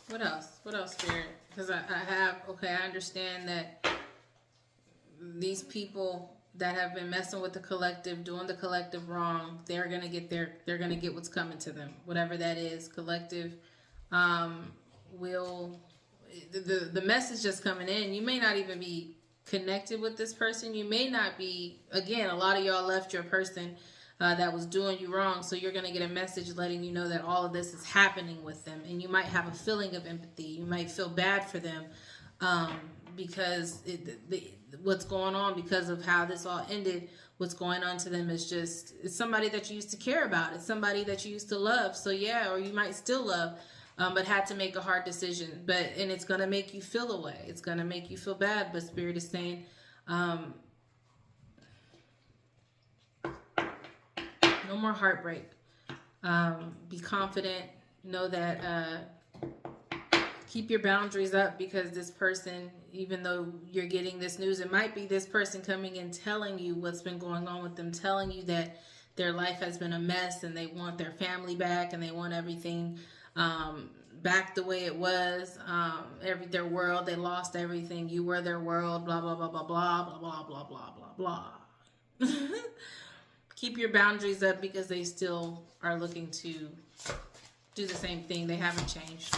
What else? What else, Spirit? Because I understand that these people that have been messing with the collective, doing the collective wrong, they're gonna get what's coming to them, whatever that is. Collective will the message just coming in. You may not even be connected with this person. You may not be. Again, a lot of y'all left your person that was doing you wrong, so you're gonna get a message letting you know that all of this is happening with them, and you might have a feeling of empathy. You might feel bad for them because what's going on, because of how this all ended. What's going on to them is just, it's somebody that you used to care about. It's somebody that you used to love. So yeah, or you might still love, but had to make a hard decision. And it's going to make you feel away. It's going to make you feel bad. But Spirit is saying, no more heartbreak. Be confident. Know that, keep your boundaries up, because this person, even though you're getting this news, it might be this person coming and telling you what's been going on with them, telling you that their life has been a mess and they want their family back and they want everything back the way it was. Their world, they lost everything. You were their world, blah, blah, blah, blah, blah, blah, blah, blah, blah, blah, blah. Keep your boundaries up, because they still are looking to do the same thing. They haven't changed.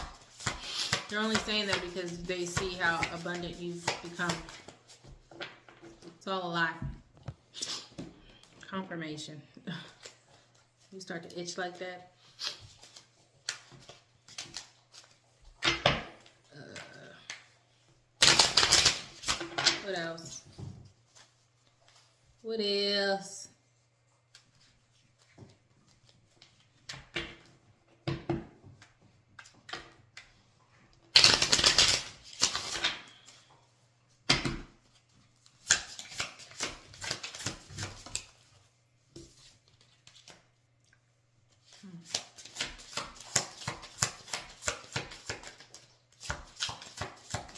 They're only saying that because they see how abundant you've become. It's all a lie. Confirmation. You start to itch like that. What else? What else?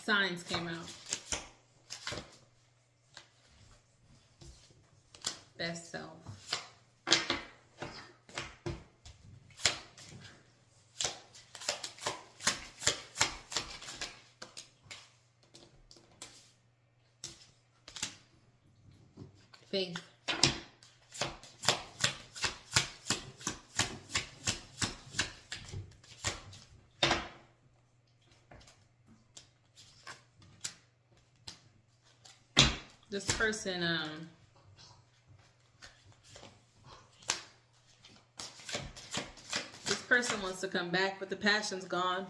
Signs came out. Best self. Faith. This person, wants to come back, but the passion's gone.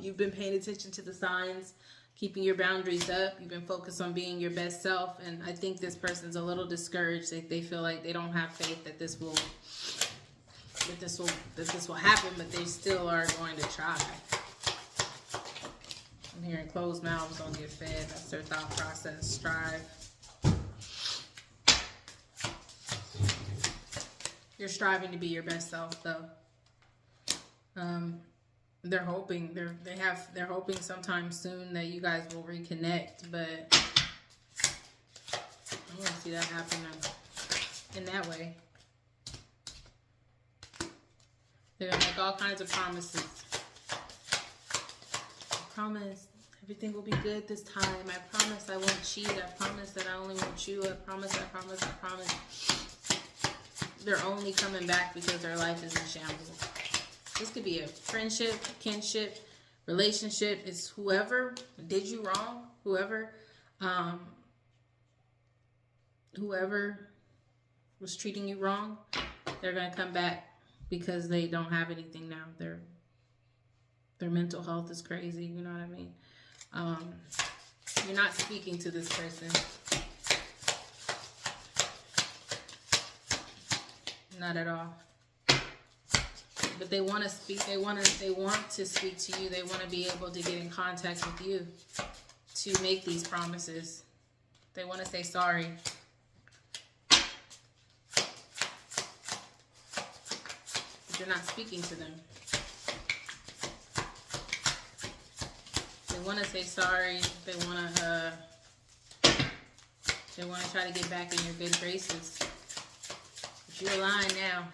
You've been paying attention to the signs, keeping your boundaries up. You've been focused on being your best self, and I think this person's a little discouraged. They feel like they don't have faith that this will happen, but they still are going to try. I'm hearing closed mouths don't get fed. That's their thought process. Strive. You're striving to be your best self, though. They're hoping they're hoping sometime soon that you guys will reconnect, but I don't see that happening in that way. They're gonna make all kinds of promises. I promise everything will be good this time. I promise I won't cheat. I promise that I only want you. I promise. They're only coming back because their life is in shambles. This could be a friendship, kinship, relationship. It's whoever did you wrong, whoever was treating you wrong, they're going to come back because they don't have anything now. Their mental health is crazy, you know what I mean? You're not speaking to this person. Not at all. But they want to speak. They want to speak to you. They want to be able to get in contact with you to make these promises. They want to say sorry. But you're not speaking to them. They want to say sorry. They want to try to get back in your good graces. But you're lying now.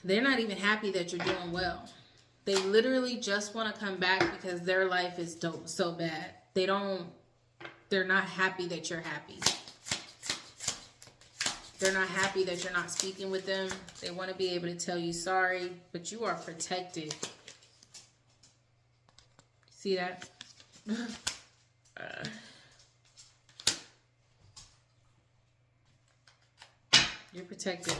They're not even happy that you're doing well. They literally just want to come back because their life is so bad. They're not happy that you're happy. They're not happy that you're not speaking with them. They want to be able to tell you sorry, but you are protected. See that? You're protected.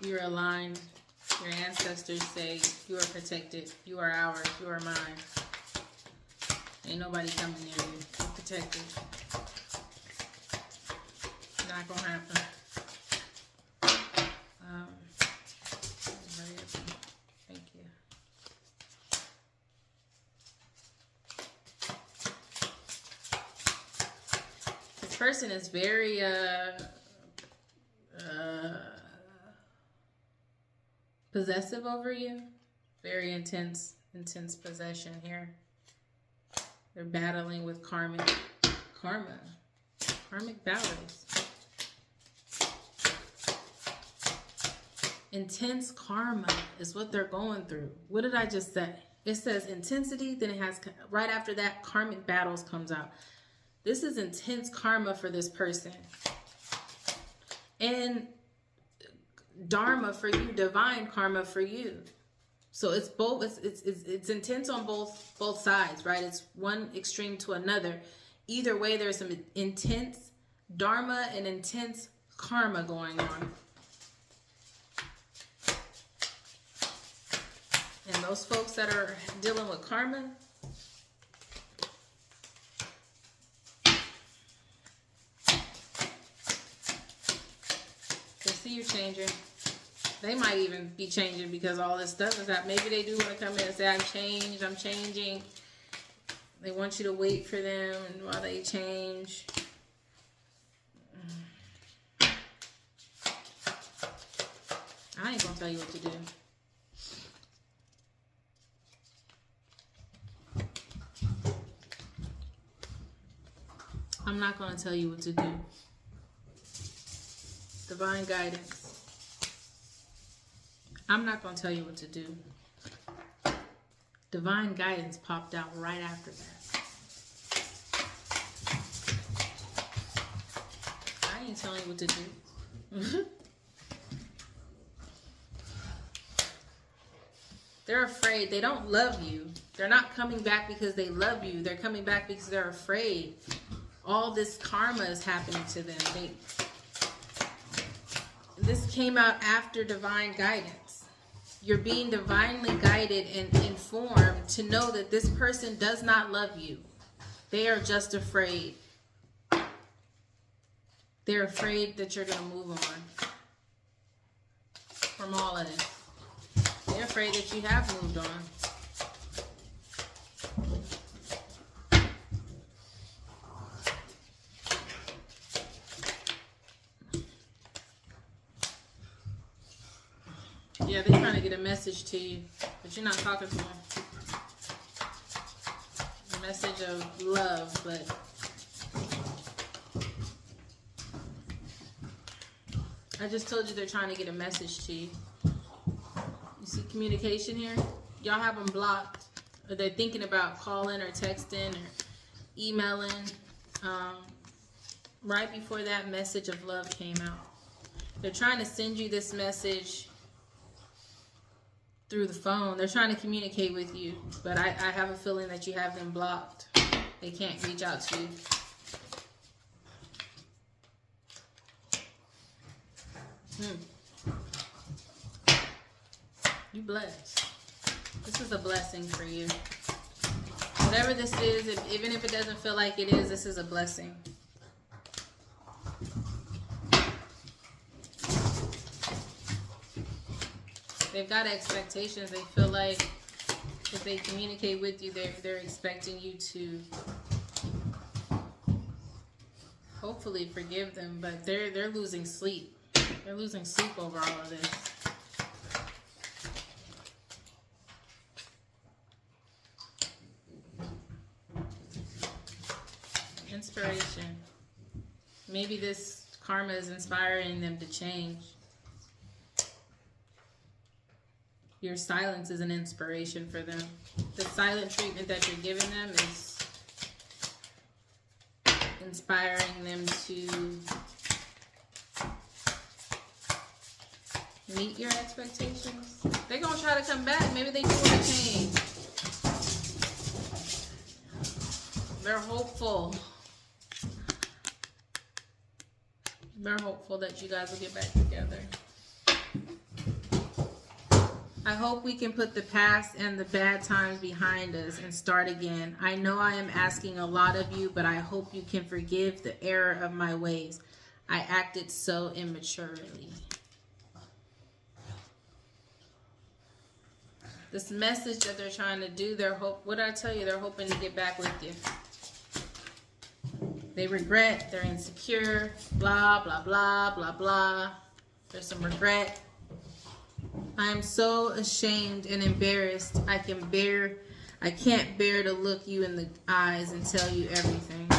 You're aligned. Your ancestors say you are protected. You are ours. You are mine. Ain't nobody coming near you. You're protected. Not gonna happen. Thank you. This person is very possessive over you. Very intense possession here. They're battling with karmic battles. Intense karma is what they're going through. What did I just say? It says intensity, then it has, right after that, karmic battles comes out. This is intense karma for this person. And dharma for you, divine karma for you. So it's both, it's intense on both sides, right? It's one extreme to another. Either way, there's some intense dharma and intense karma going on. And those folks that are dealing with karma, they see you changing. They might even be changing because all this stuff is happening. Maybe they do want to come in and say, I'm changing. They want you to wait for them and while they change. I ain't gonna tell you what to do. I'm not gonna tell you what to do. Divine guidance. I'm not going to tell you what to do. Divine guidance popped out right after that. I ain't telling you what to do. They're afraid. They don't love you. They're not coming back because they love you. They're coming back because they're afraid. All this karma is happening to them. This came out after divine guidance. You're being divinely guided and informed to know that this person does not love you. They are just afraid. They're afraid that you're going to move on from all of this. They're afraid that you have moved on. Yeah, they're trying to get a message to you, but you're not talking to them. A message of love, but I just told you they're trying to get a message to you. You See communication here? Y'all have them blocked. Or they're thinking about calling or texting or emailing. Right before that message of love came out. They're trying to send you this message through the phone. They're trying to communicate with you. But I have a feeling that you have them blocked. They can't reach out to you. You blessed. This is a blessing for you. Whatever this is, even if it doesn't feel like it is, this is a blessing. They've got expectations. They feel like if they communicate with you, they're expecting you to hopefully forgive them, but they're losing sleep. They're losing sleep over all of this. Inspiration. Maybe this karma is inspiring them to change. Your silence is an inspiration for them. The silent treatment that you're giving them is inspiring them to meet your expectations. They're going to try to come back. Maybe they do want to change. They're hopeful. They're hopeful that you guys will get back together. I hope we can put the past and the bad times behind us and start again. I know I am asking a lot of you, but I hope you can forgive the error of my ways. I acted so immaturely. This message that they're trying to do, what did I tell you? They're hoping to get back with you. They regret, they're insecure, blah, blah, blah, blah, blah. There's some regret. I am so ashamed and embarrassed. I can't bear to look you in the eyes and tell you everything.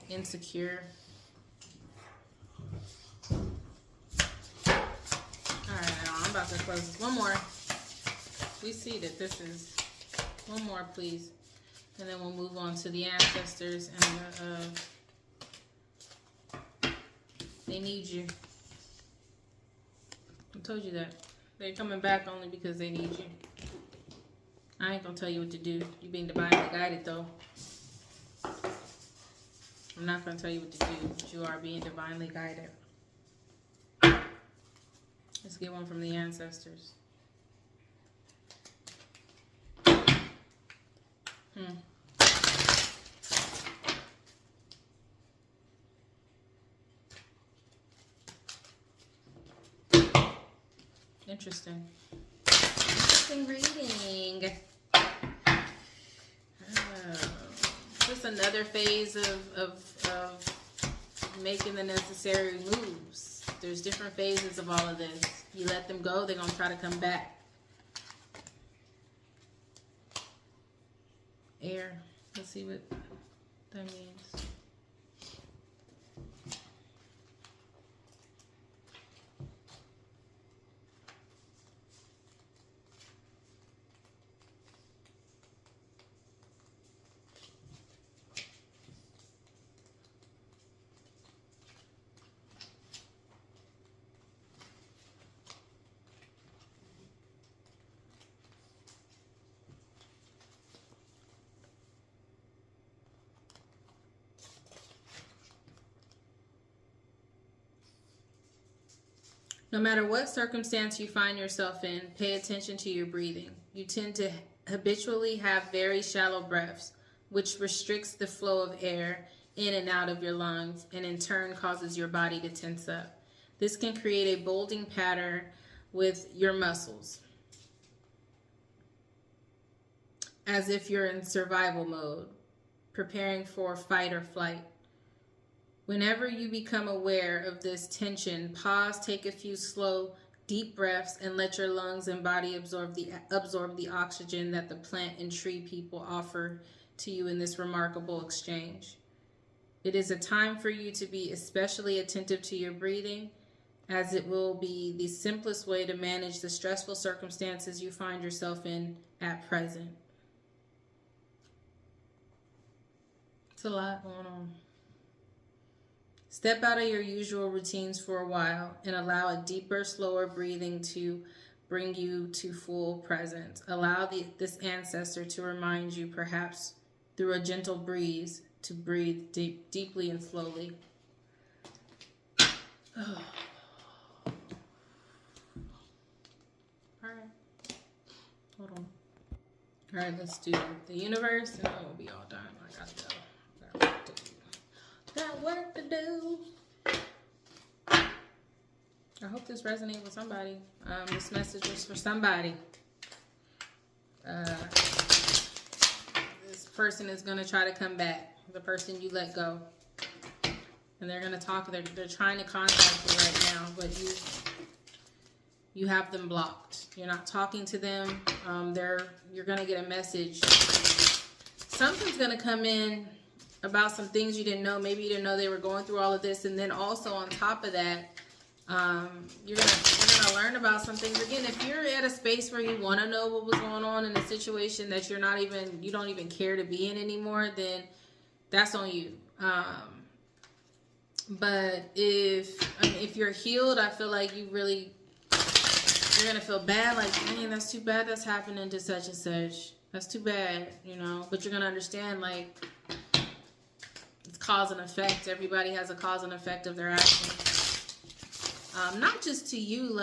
Insecure. Alright, I'm about to close this. One more. We see that this is... One more, please. And then we'll move on to the ancestors and they need you. I told you that. They're coming back only because they need you. I ain't gonna tell you what to do. You're being divinely guided, though. I'm not gonna tell you what to do, but you are being divinely guided. Let's get one from the ancestors. Interesting. Interesting reading. Just another phase of making the necessary moves. There's different phases of all of this. You let them go, they're going to try to come back. Air. Let's see what that means. No matter what circumstance you find yourself in, pay attention to your breathing. You tend to habitually have very shallow breaths, which restricts the flow of air in and out of your lungs, and in turn causes your body to tense up. This can create a bulging pattern with your muscles, as if you're in survival mode, preparing for fight or flight. Whenever you become aware of this tension, pause, take a few slow, deep breaths, and let your lungs and body absorb the oxygen that the plant and tree people offer to you in this remarkable exchange. It is a time for you to be especially attentive to your breathing as it will be the simplest way to manage the stressful circumstances you find yourself in at present. It's a lot going on. Step out of your usual routines for a while and allow a deeper, slower breathing to bring you to full presence. Allow this ancestor to remind you, perhaps through a gentle breeze, to breathe deeply and slowly. Oh. All right. Hold on. All right, let's do the universe, and then we'll be all done. I gotta go. Got work to do. I hope this resonates with somebody. This message was for somebody. This person is going to try to come back. The person you let go. And they're going to talk. They're trying to contact you right now. But you have them blocked. You're not talking to them. You're going to get a message. Something's going to come in about some things you didn't know. Maybe you didn't know they were going through all of this. And then also on top of that, you're gonna learn about some things. Again, if you're at a space where you want to know what was going on in a situation that you don't even care to be in anymore, then that's on you. But if you're healed, I feel like you're gonna feel bad, like, dang, that's too bad that's happening to such and such. That's too bad, but you're gonna understand, like, it's cause and effect. Everybody has a cause and effect of their actions. Not just to you,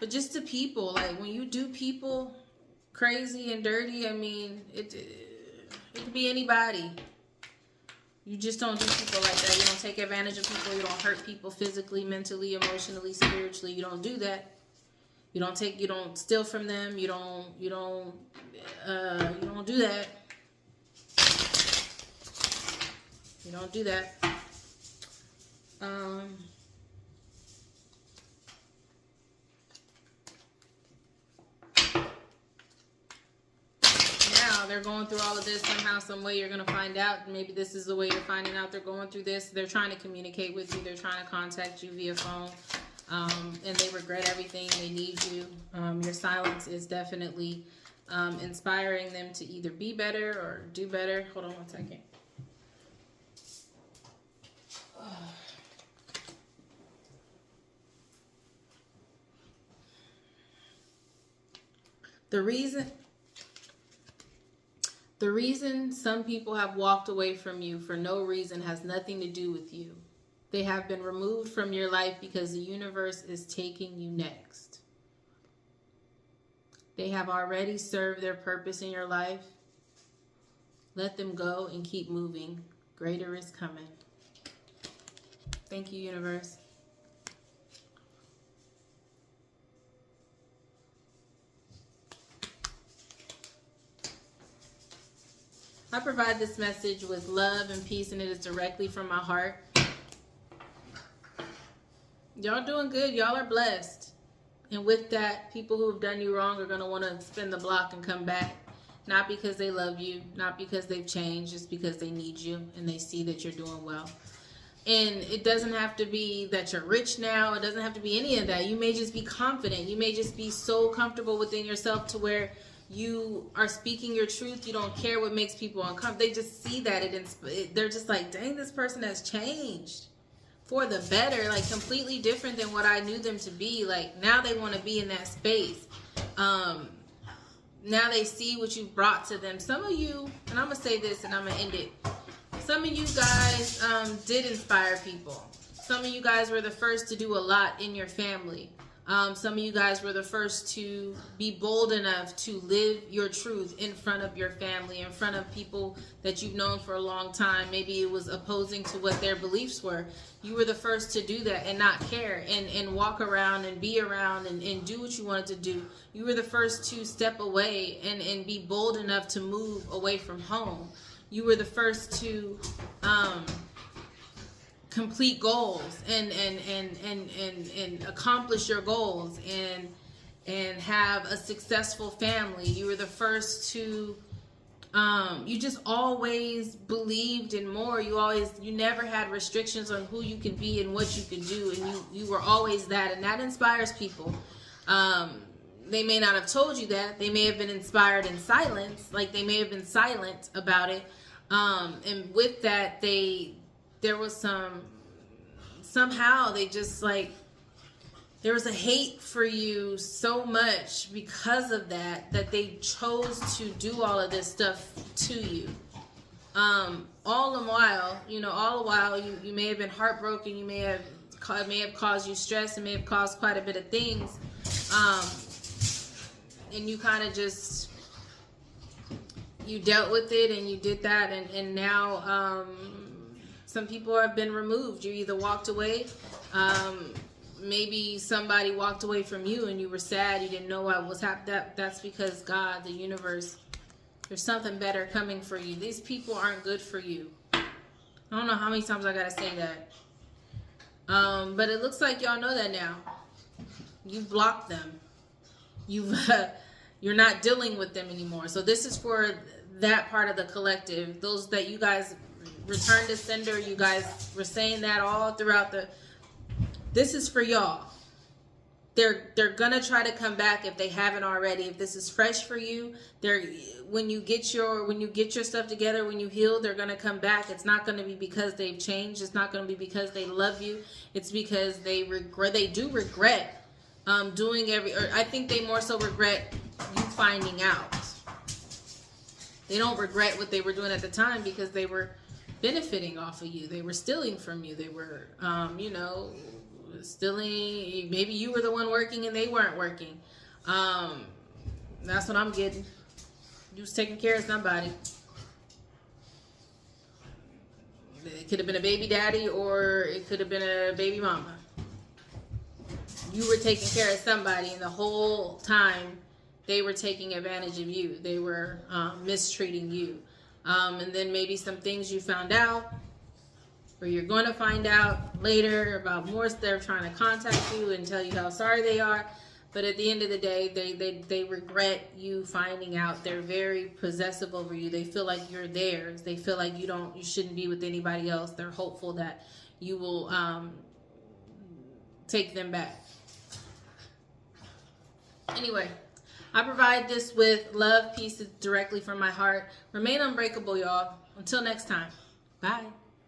but just to people. Like, when you do people crazy and dirty, I mean, it could be anybody. You just don't do people like that. You don't take advantage of people. You don't hurt people physically, mentally, emotionally, spiritually. You don't do that. You don't steal from them. You don't do that. You don't do that. They're going through all of this somehow, some way. You're going to find out. Maybe this is the way you're finding out they're going through this. They're trying to communicate with you. They're trying to contact you via phone. And they regret everything. They need you. Your silence is definitely inspiring them to either be better or do better. Hold on one second. The reason some people have walked away from you for no reason has nothing to do with you. They have been removed from your life because the universe is taking you next. They have already served their purpose in your life. Let them go and keep moving. Greater is coming. Thank you, universe. I provide this message with love and peace, and it is directly from my heart. Y'all doing good. Y'all are blessed. And with that, people who have done you wrong are going to want to spin the block and come back. Not because they love you, not because they've changed, just because they need you and they see that you're doing well. And it doesn't have to be that you're rich now. It doesn't have to be any of that. You may just be confident. You may just be so comfortable within yourself to where you are speaking your truth. You don't care what makes people uncomfortable. They just see that. They're just like, dang, this person has changed for the better. Like, completely different than what I knew them to be. Like, now they want to be in that space. Now they see what you brought to them. Some of you, and I'm going to say this and I'm going to end it. Some of you guys did inspire people. Some of you guys were the first to do a lot in your family. Some of you guys were the first to be bold enough to live your truth in front of your family, in front of people that you've known for a long time. Maybe it was opposing to what their beliefs were. You were the first to do that and not care and walk around and be around and do what you wanted to do. You were the first to step away and be bold enough to move away from home. You were the first to complete goals and accomplish your goals and have a successful family. You were the first to You just always believed in more. You never had restrictions on who you could be and what you could do, and you were always that, and that inspires people. They may not have told you that. They may have been inspired in silence, like they may have been silent about it. And with that, there was somehow they just like, there was a hate for you so much because of that they chose to do all of this stuff to you. All the while, you may have been heartbroken. It may have caused you stress. It may have caused quite a bit of things. And you kind of just, you dealt with it and you did that. And now some people have been removed. You either walked away. Maybe somebody walked away from you and you were sad. You didn't know what was happening. That's because God, the universe, there's something better coming for you. These people aren't good for you. I don't know how many times I gotta say that. But it looks like y'all know that now. You've blocked them. You're not dealing with them anymore. So this is for that part of the collective. Those that you guys returned to sender. You guys were saying that all throughout this is for y'all. They're gonna try to come back if they haven't already. If this is fresh for you, when you get your stuff together, when you heal, they're gonna come back. It's not gonna be because they've changed. It's not gonna be because they love you. It's because they do regret I think they more so regret you finding out. They don't regret what they were doing at the time because they were benefiting off of you. They were stealing from you. They were, stealing. Maybe you were the one working and they weren't working. That's what I'm getting. You was taking care of somebody. It could have been a baby daddy or it could have been a baby mama. You were taking care of somebody, and the whole time they were taking advantage of you. They were mistreating you. And then maybe some things you found out, or you're going to find out later about more. They're trying to contact you and tell you how sorry they are. But at the end of the day, they regret you finding out. They're very possessive over you. They feel like you're theirs. They feel like you shouldn't be with anybody else. They're hopeful that you will take them back. Anyway, I provide this with love, peace directly from my heart. Remain unbreakable, y'all. Until next time. Bye.